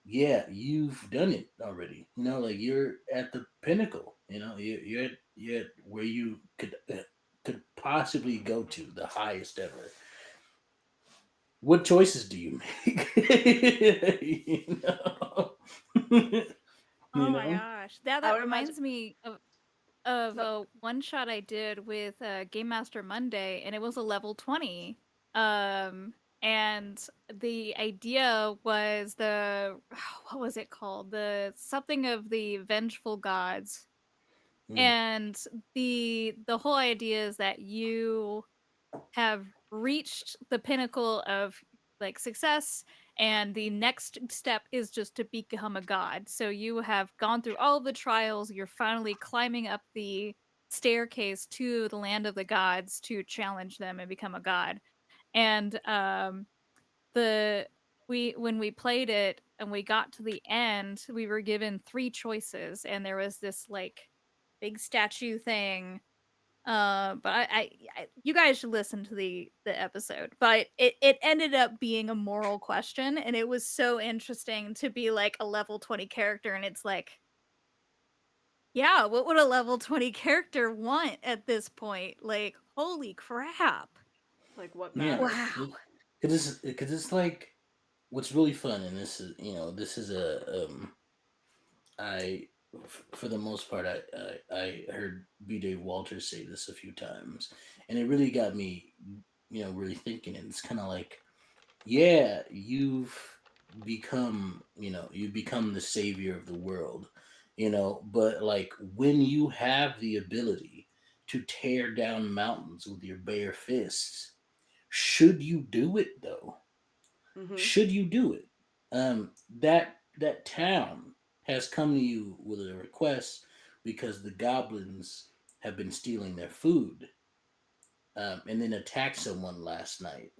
yeah, you've done it already. Like you're at the pinnacle. You're at where you could possibly go to, the highest ever. What choices do you make? you know, you Oh my know. gosh. That I that would imagine. reminds me of No, a one shot I did with Game Master Monday, and it was a level 20. Um, and the idea was the what was it called? The something of the vengeful gods. Mm, And the whole idea is that you have reached the pinnacle of like success, and the next step is just to become a god. So you have gone through all of the trials, you're finally climbing up the staircase to the land of the gods to challenge them and become a god. And the we when we played it and we got to the end, we were given three choices, and there was this like big statue thing. But you guys should listen to the episode. But it ended up being a moral question, and it was so interesting to be like a level 20 character, and it's like, yeah, what would a level 20 character want at this point? Like, holy crap! like what yeah, matters? Wow. because it's like what's really fun, and this is a I, for the most part, I heard B. Dave Walters say this a few times, and it really got me, really thinking. And it's kind of like, yeah, you've become the savior of the world, but like when you have the ability to tear down mountains with your bare fists, should you do it though? Mm-hmm. Should you do it? That town has come to you with a request because the goblins have been stealing their food, and then attacked someone last night.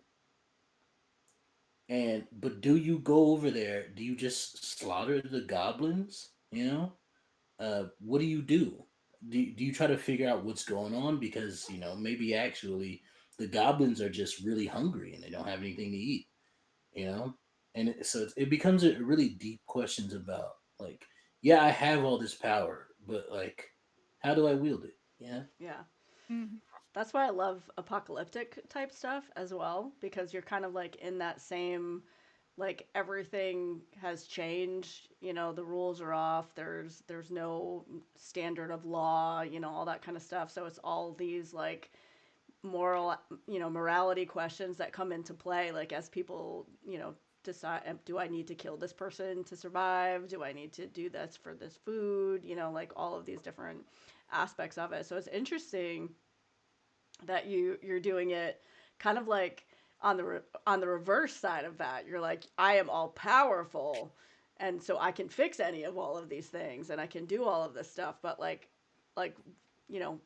And but do you go over there? Do you just slaughter the goblins? What do you do? Do you try to figure out what's going on, because maybe actually the goblins are just really hungry and they don't have anything to eat, you know and it becomes a really deep questions about, like, yeah, I have all this power, but like, how do I wield it? Yeah. Mhm. That's why I love apocalyptic type stuff as well, because you're kind of like in that same, like everything has changed, the rules are off, there's no standard of law, all that kind of stuff. So it's all these like moral, morality questions that come into play, like as people, decide, do I need to kill this person to survive? Do I need to do this for this food? Like all of these different aspects of it. So it's interesting that you're doing it kind of like on the reverse side of that. You're like, I am all powerful, and so I can fix any of all of these things, and I can do all of this stuff. But like you know,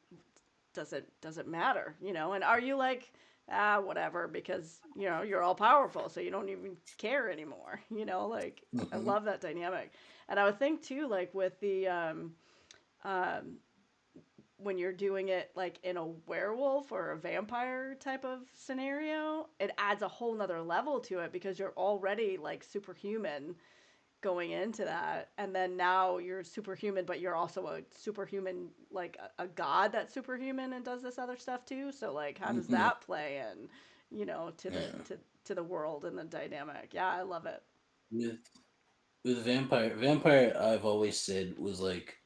does it matter? And are you like, whatever, because you're all powerful, so you don't even care anymore. Like I Hmm. love that dynamic, and I would think too, like with the um, when you're doing it like in a werewolf or a vampire type of scenario, it adds a whole nother level to it because you're already like superhuman going into that, and then now you're superhuman, but you're also a superhuman, like a god that's superhuman and does this other stuff too. So like, how does Mm-mm. that play in, to the Yeah. to the world and the dynamic? Yeah, I love it. With vampire, I've always said was like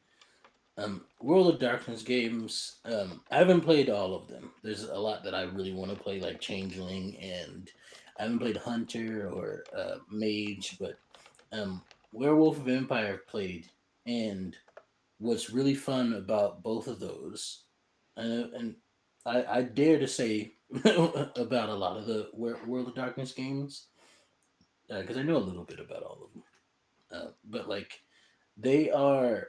World of Darkness games. I haven't played all of them. There's a lot that I really want to play, like Changeling, and I haven't played Hunter or Mage, but Werewolf Vampire I've played, and what's really fun about both of those, and I dare to say about a lot of the World of Darkness games, because I know a little bit about all of them, but like they are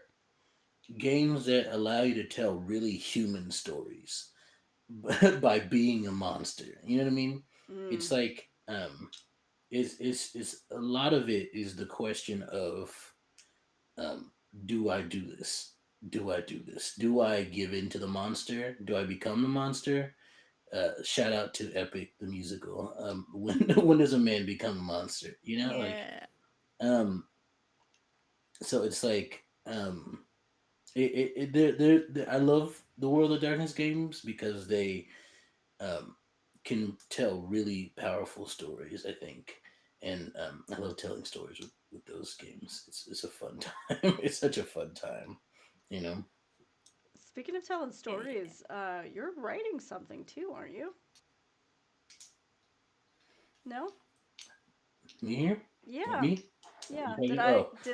games that allow you to tell really human stories by being a monster. You know what I mean? Mm. It's like it's a lot of it is the question of um, do I do this? Do I do this? Do I give in to the monster? Do I become the monster? Shout out to Epic the musical. When when does a man become a monster? You know, like Yeah. um, so it's like I love the World of Darkness games because they um, can tell really powerful stories. I think, and I love telling stories with those games. It's a fun time. It's such a fun time, you know. Speaking of telling Yeah. stories, you're writing something too, aren't you? No? Me here? Yeah. Me? Yeah. You Did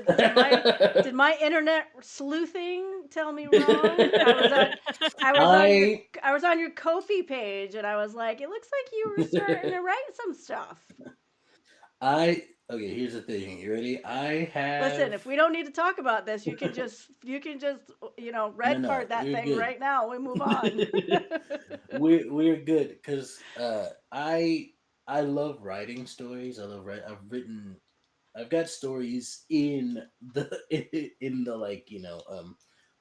talking- I Oh, did my internet sleuthing tell me wrong? I I was on your Kofi page, and I was like, it looks like you were starting to write some stuff. I okay. Here's the thing. You ready? I Listen, have if we don't need to talk about this, you can just no, red no. card that You're thing good. right now. We move on. We're good because I love writing stories. I love write. I've got stories in the in the like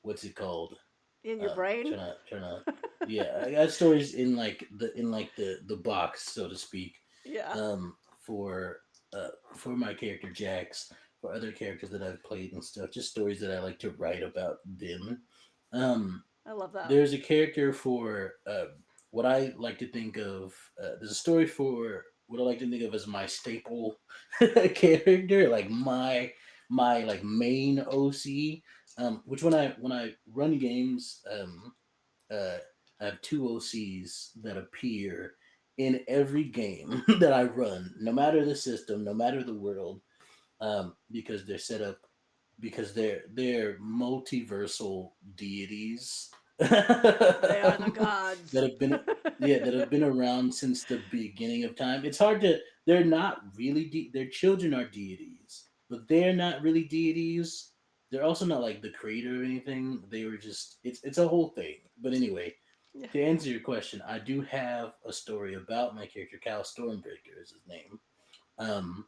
what's it called In your brain. trying to yeah, I got stories in like the box, so to speak, Yeah. um for my character Jax, for other characters that I've played and stuff, just stories that I like to write about them. um I love that. there's a character for what I like to think of. There's a story for what I like to think of as my staple character, like my like main OC. Which when I run games, uh, I have two OCs that appear in every game that I run, no matter the system, no matter the world, because they're set up because they're multiversal deities They are the that gods. have been that have been around since the beginning of time. It's hard to they're not really their children are deities, but they're not really deities. They're also not like the creator or anything. They were just it's a whole thing. But anyway, Yeah. to answer your question, I do have a story about my character. Cal Stormbreaker is his name. Um,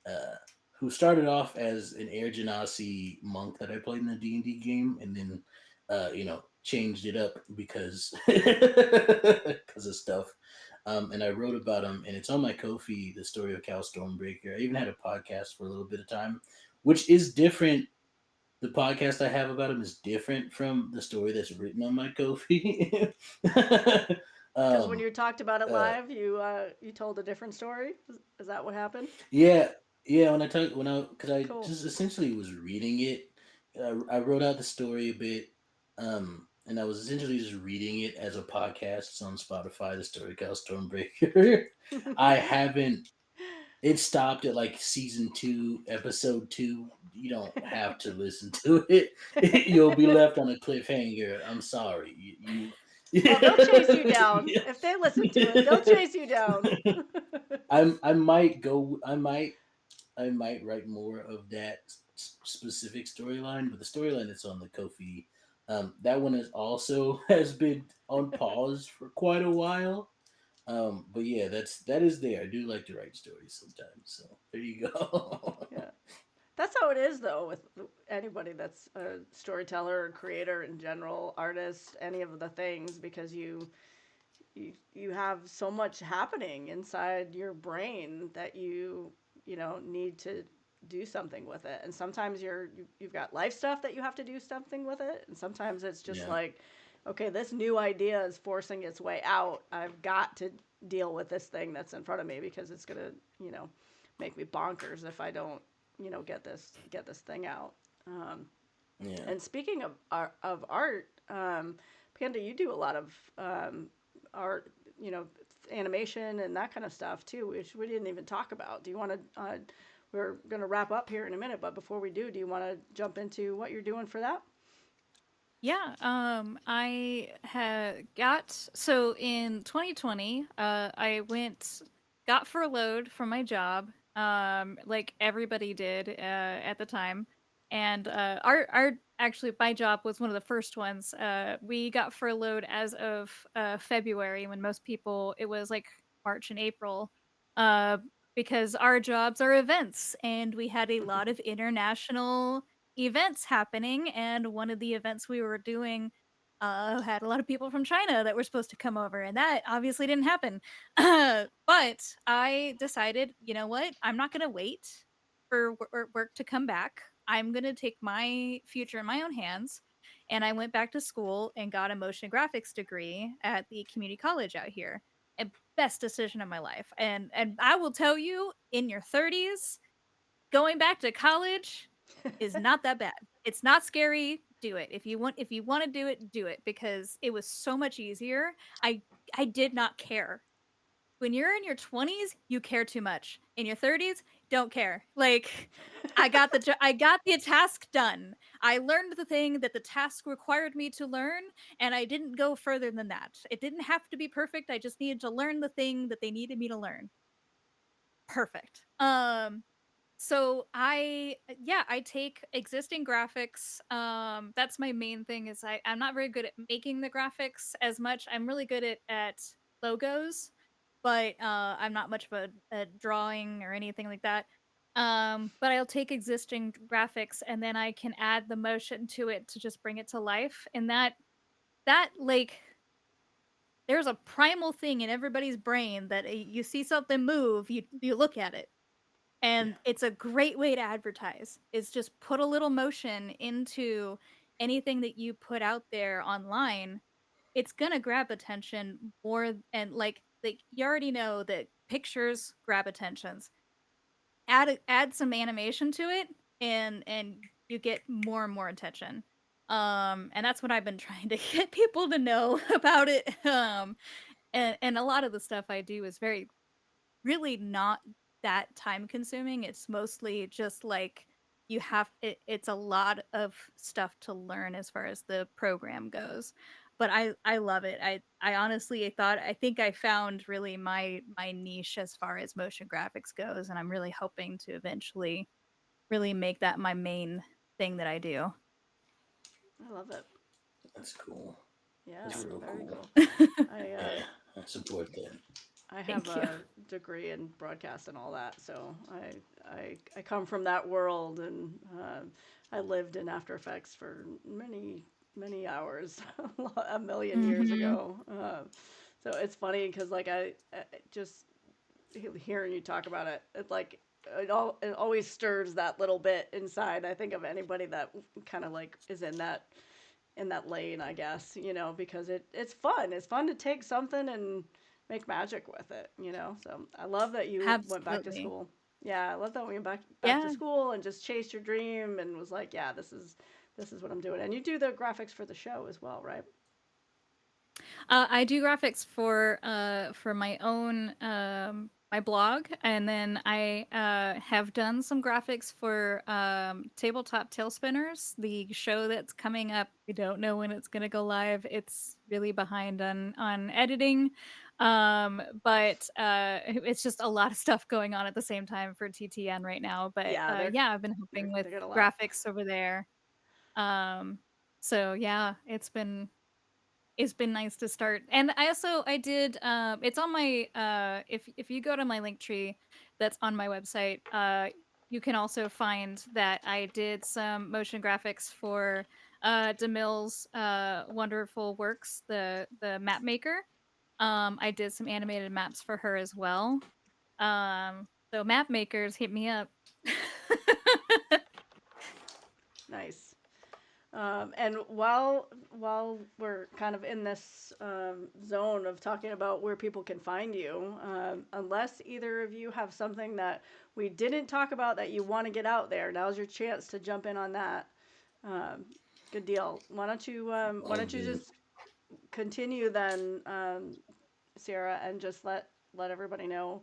uh, who started off as an Air Genasi monk that I played in the D&D game, and then changed it up because because of stuff. And I wrote about him, and it's on my Ko-fi, the story of Cal Stormbreaker. I even had a podcast for a little bit of time, which is different. The podcast I have about him is different from the story that's written on my Ko-fi. Because when um, you talked about it uh, live, you told a different story. Is that what happened? Yeah, yeah. When I because I Cool. just essentially was reading it. I wrote out the story a bit, and I was essentially just reading it as a podcast. It's on Spotify. The story called Stormbreaker. I haven't. It stopped at like season 2, episode 2. You don't have to listen to it. You'll be left on a cliffhanger. I'm sorry. Well, they'll chase you down Yeah. if they listen to it. They'll chase you down. I might go. I might write more of that specific storyline, but the storyline that's on the Kofi, that one is also has been on pause for quite a while. But yeah, that is there. I do like to write stories sometimes, so there you go. Yeah. That's how it is, though, with anybody that's a storyteller or creator in general, artist, any of the things, because you have so much happening inside your brain that you need to do something with it. And sometimes you've got life stuff that you have to do something with it, and sometimes it's just Yeah. like, okay, this new idea is forcing its way out. I've got to deal with this thing that's in front of me because it's gonna, make me bonkers if I don't, get this thing out. Yeah. And speaking of art, Panda, you do a lot of art, animation and that kind of stuff too, which we didn't even talk about. Do you want to? We're going to wrap up here in a minute, but before we do you want to jump into what you're doing for that? Yeah, I had got so in 2020, I got furloughed from my job, like everybody did at the time, and our actually my job was one of the first ones. We got furloughed as of February when most people it was like March and April, uh, because our jobs are events, and we had a lot of international events happening, and one of the events we were doing had a lot of people from China that were supposed to come over, and that obviously didn't happen. But I decided, you know what? I'm not going to wait for work to come back. I'm going to take my future in my own hands. And I went back to school and got a motion graphics degree at the community college out here. And best decision of my life. And I will tell you, in your 30s, going back to college is not that bad. It's not scary. Do it. If you want to do it because it was so much easier. I did not care. When you're in your 20s, you care too much. In your 30s, don't care. Like I got the task done. I learned the thing that the task required me to learn, and I didn't go further than that. It didn't have to be perfect. I just needed to learn the thing that they needed me to learn. Perfect. So I take existing graphics. That's my main thing is I'm not very good at making the graphics as much. I'm really good at logos, but I'm not much of a drawing or anything like that. But I'll take existing graphics and then I can add the motion to it to just bring it to life. And that like there's a primal thing in everybody's brain that you see something move, you look at it, Yeah. and it's a great way to advertise. Is just put a little motion into anything that you put out there online. It's gonna grab attention more, and like you already know that pictures grab attentions. Add some animation to it, and you get more and more attention. And that's what I've been trying to get people to know about it. And a lot of the stuff I do is very really not that time consuming. It's mostly just like it's a lot of stuff to learn as far as the program goes. But I love it. I honestly I think I found really my niche as far as motion graphics goes, and I'm really hoping to eventually really make that my main thing that I do. I love it. That's cool. Yeah, That's real very cool. cool. I Yeah, I support that. I have Thank you. a degree in broadcast and all that, so I come from that world, and I lived in After Effects for many hours, a million years Mhm. ago. So it's funny because like I just hearing you talk about it, it like it always stirs that little bit inside. I think of anybody that kind of like is in that lane, I guess, because it's fun. It's fun to take something and make magic with it. So I love that you went back to Absolutely. school. Yeah, I love that we went back to Yeah. school and just chased your dream and was like, yeah, this is what I'm doing. And you do the graphics for the show as well, right? I do graphics for my own my blog, and then I have done some graphics for Tabletop Tailspinners, the show that's coming up. We don't know when it's gonna go live. It's really behind on editing, but it's just a lot of stuff going on at the same time for TTN right now. But Yeah, they're yeah, I've been they're helping with they got a lot. graphics over there. Um, so yeah, it's been nice to start. And I did it's on my if you go to my link tree that's on my website, you can also find that I did some motion graphics for DeMille's wonderful works, the map maker. I did some animated maps for her as well. So map makers, hit me up. Nice. And while we're kind of in this zone of talking about where people can find you, unless either of you have something that we didn't talk about that you want to get out there, now's your chance to jump in on that. Um, Good deal. Why I'll don't you do it. just continue then, Ciera, and just let everybody know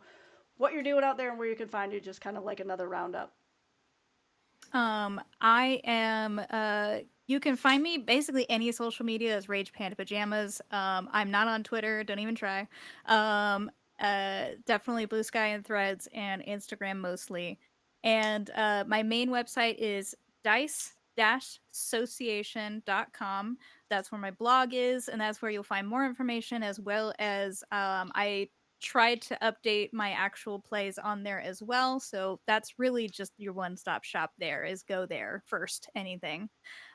what you're doing out there and where you can find you. Just kind of like another roundup. I am you can find me basically any social media as RagePandaPajamas. I'm not on Twitter, don't even try. Um Definitely Blue Sky and Threads and Instagram mostly. And my main website is dice-association.com. That's where my blog is, and that's where you'll find more information, as well as I tried to update my actual plays on there as well. So that's really just your one-stop shop there, is go there first, anything.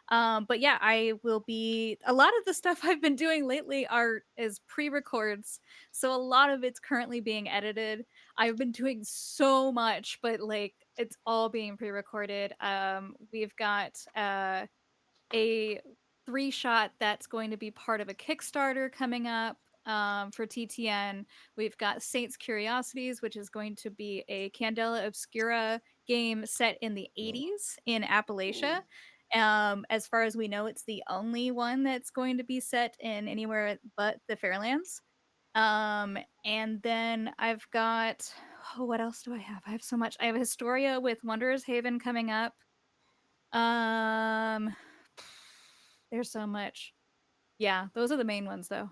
But yeah, I will be a lot of the stuff I've been doing lately are is pre-records. So a lot of it's currently being edited. I've been doing so much, but like it's all being pre-recorded. We've got a three shot that's going to be part of a Kickstarter coming up for TTN. We've got Saints Curiosities, which is going to be a Candela Obscura game set in the Oh, 80s in Appalachia. cool. As far as we know, it's the only one that's going to be set in anywhere but the Fairlands. And then I've got, oh, what else do I have? I have so much. I have Historia with Wanderer's Haven coming up. Um, there's so much. Yeah, those are the main ones though.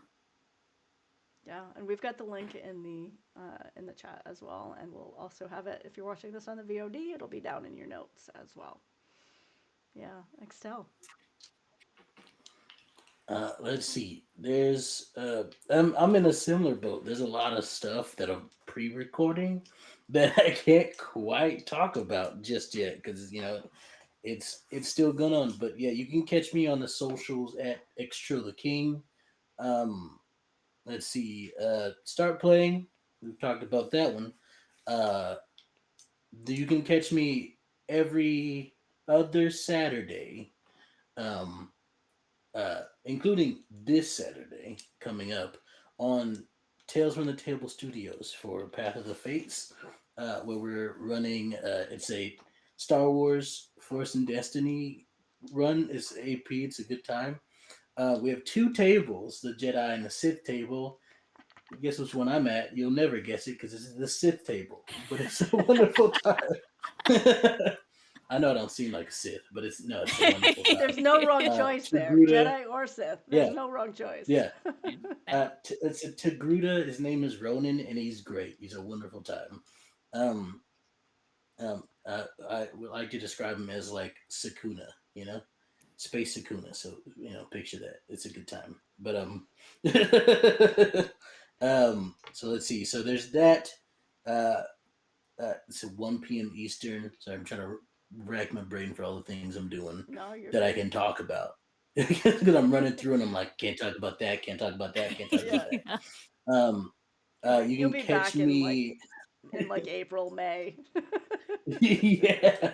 Yeah, and we've got the link in the chat as well, and we'll also have it if you're watching this on the VOD. It'll be down in your notes as well. Yeah, Extell. Let's see. I'm in a similar boat. There's a lot of stuff that I'm pre-recording that I can't quite talk about just yet because it's still going on. But yeah, you can catch me on the socials at ExtrilltheKing. Um, let's see. Start playing. We've talked about that one. Uh, you can catch me every other Saturday. Um, including this Saturday coming up on Tales from the Table Studios for Path of the Fates, where we're running. It's a Star Wars Force and Destiny run. It's AP. It's a good time. We have two tables: the Jedi and the Sith table. Guess which one I'm at? You'll never guess it because it's the Sith table, but it's a wonderful time. I know I don't seem like a Sith, but it's a wonderful There's time. no wrong choice there, Togruta, Jedi or Sith. There's yeah, no wrong choice. yeah. It's a Togruta. His name is Ronan, and he's great. He's a wonderful time. Um, I would like to describe him as like Sakuna, space Sakuna. So picture that. It's a good time. But so let's see. So there's that. Uh, it's at 1 p.m. Eastern. So I'm trying to rack my brain for all the things I'm doing No, you're that I good. can talk about. Because I'm running through and I'm like, can't talk about that, can't talk about that, can't talk about Yeah, Yeah. that. You you'll can be catch back in me. like April, May. Yeah.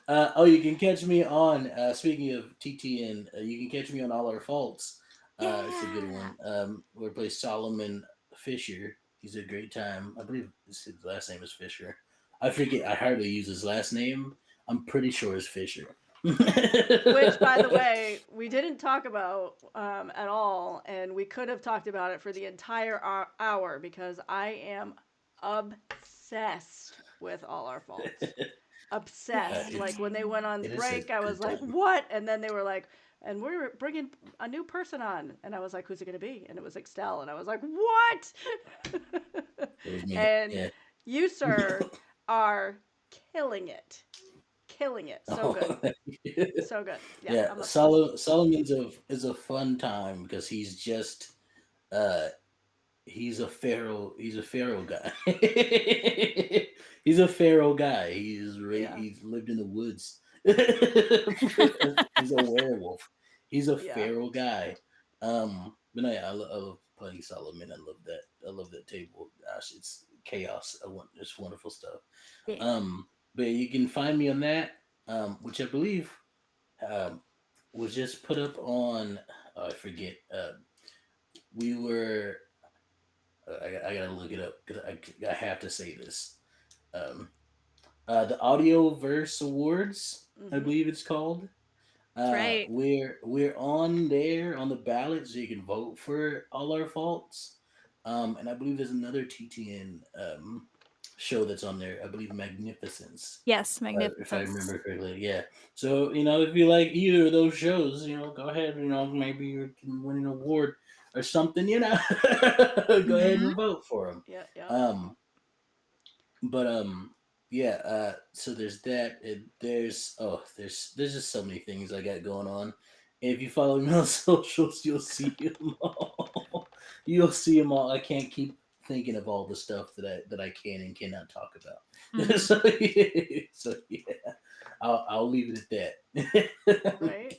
You can catch me on. Speaking of TTN, you can catch me on All Our Faults. It's a good Yeah. one. We play Solomon Fisher. He's a great time. I believe his last name is Fisher. I forget. I hardly use his last name. I'm pretty sure it's Fisher. Which, by the way, we didn't talk about at all, and we could have talked about it for the entire hour because I am obsessed with All Our Faults. Obsessed. Yay. Like It's when they went on it is a break, I was good like, time. "What?" And then they were like, "And we're bringing a new person on," and I was like, "Who's it gonna be?" And it was Extell, and I was like, "What?" It was me. And Yeah. you, sir, are killing it, killing it. So good, Oh, so good. Yeah, yeah. I'm obsessed. Solomon's is a fun time because he's just uh he's a feral guy. He's a feral guy. Yeah, He's lived in the woods. He's a werewolf. He's a yeah. feral guy. But no, yeah, I love playing Solomon. I love that table. Gosh, it's chaos. It's wonderful stuff. Yeah. Um, but you can find me on that, which I believe. was just put up on. Oh, I forget. We were. I gotta look it up because I have to say this. Um, the Audioverse Awards, I Mm-hmm. believe it's called. That's right. We're on there on the ballot, so you can vote for all our faults. And I believe there's another TTN show that's on there. I believe Magnificence, Yes, if I magnificence. remember correctly. Yeah. So if you like either of those shows, go ahead. Maybe you can win an award or something. Go ahead Hmm. and vote for them. Yeah, yeah. But yeah, so there's that. There's just so many things I got going on. If you follow me on socials, you'll see them all. You'll see them all. I can't keep thinking of all the stuff that I can and cannot talk about. Hmm. So yeah, I'll leave it at that. Right.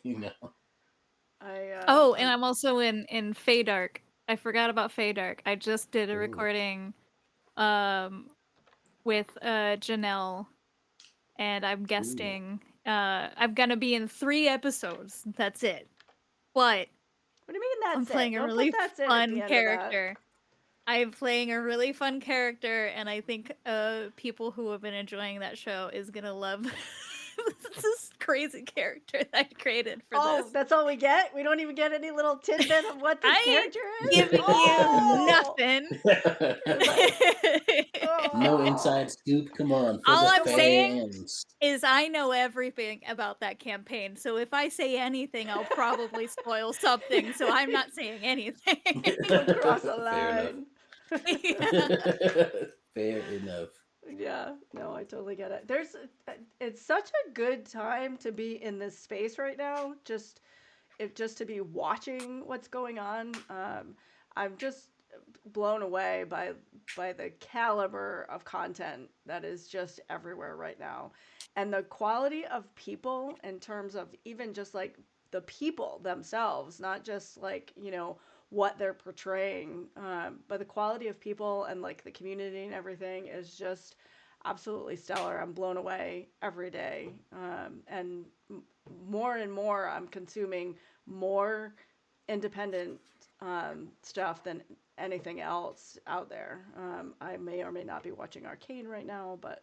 I Oh, and I'm also in Feydark. I forgot about Feydark. I just did a Ooh, recording um with Janelle, and I'm ooh. guesting. I'm gonna be in 3 episodes. That's it. But what do you mean I'm that's it? playing a Don't put really that's it at the fun end of that. character. I'm playing a really fun character, and I think people who have been enjoying that show is gonna love this crazy character that I created for this. Oh, that's all we get? We don't even get any little tidbit of what the I ain't character is? giving you Oh! nothing. 'Cause I No inside oh. scoop. Come on, for All the I'm Can't wait. saying fans. is I know everything about that campaign. So if I say anything, I'll probably spoil something. So I'm not saying anything. Don't cross a Fair enough. line. Yeah. Fair enough. Yeah, no, I totally get it. It's such a good time to be in this space right now. Just to be watching what's going on. I'm just blown away by the caliber of content that is just everywhere right now, and the quality of people in terms of even just like the people themselves, not just like what they're portraying, but the quality of people and like the community and everything is just absolutely stellar. I'm blown away every day, and more and more I'm consuming more independent stuff than anything else out there. I may or may not be watching Arcane right now, but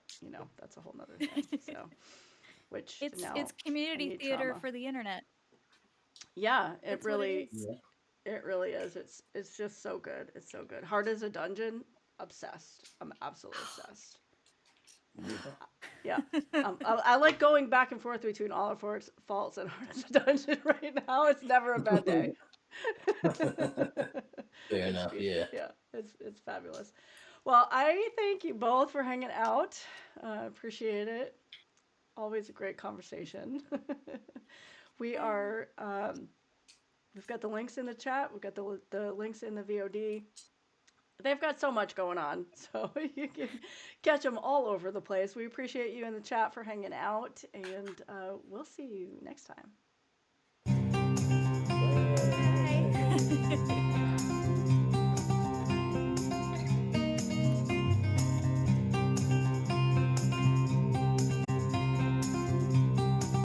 that's a whole nother thing. So, which It's now I community need theater trauma. for the internet. Yeah, That's what it is. Yeah. it really is. It's just so good. It's so good. Hard as a dungeon, obsessed. I'm absolutely obsessed. Yeah. Yeah. I like going back and forth between all of faults and Hard as a Dungeon right now. It's never a bad day. Fair enough. Yeah. Yeah, it's fabulous. Well, I thank you both for hanging out. Appreciate it. Always a great conversation. we are we've got the links in the chat. We've got the links in the VOD. They've got so much going on, so you can catch them all over the place. We appreciate you in the chat for hanging out, and we'll see you next time. Bye.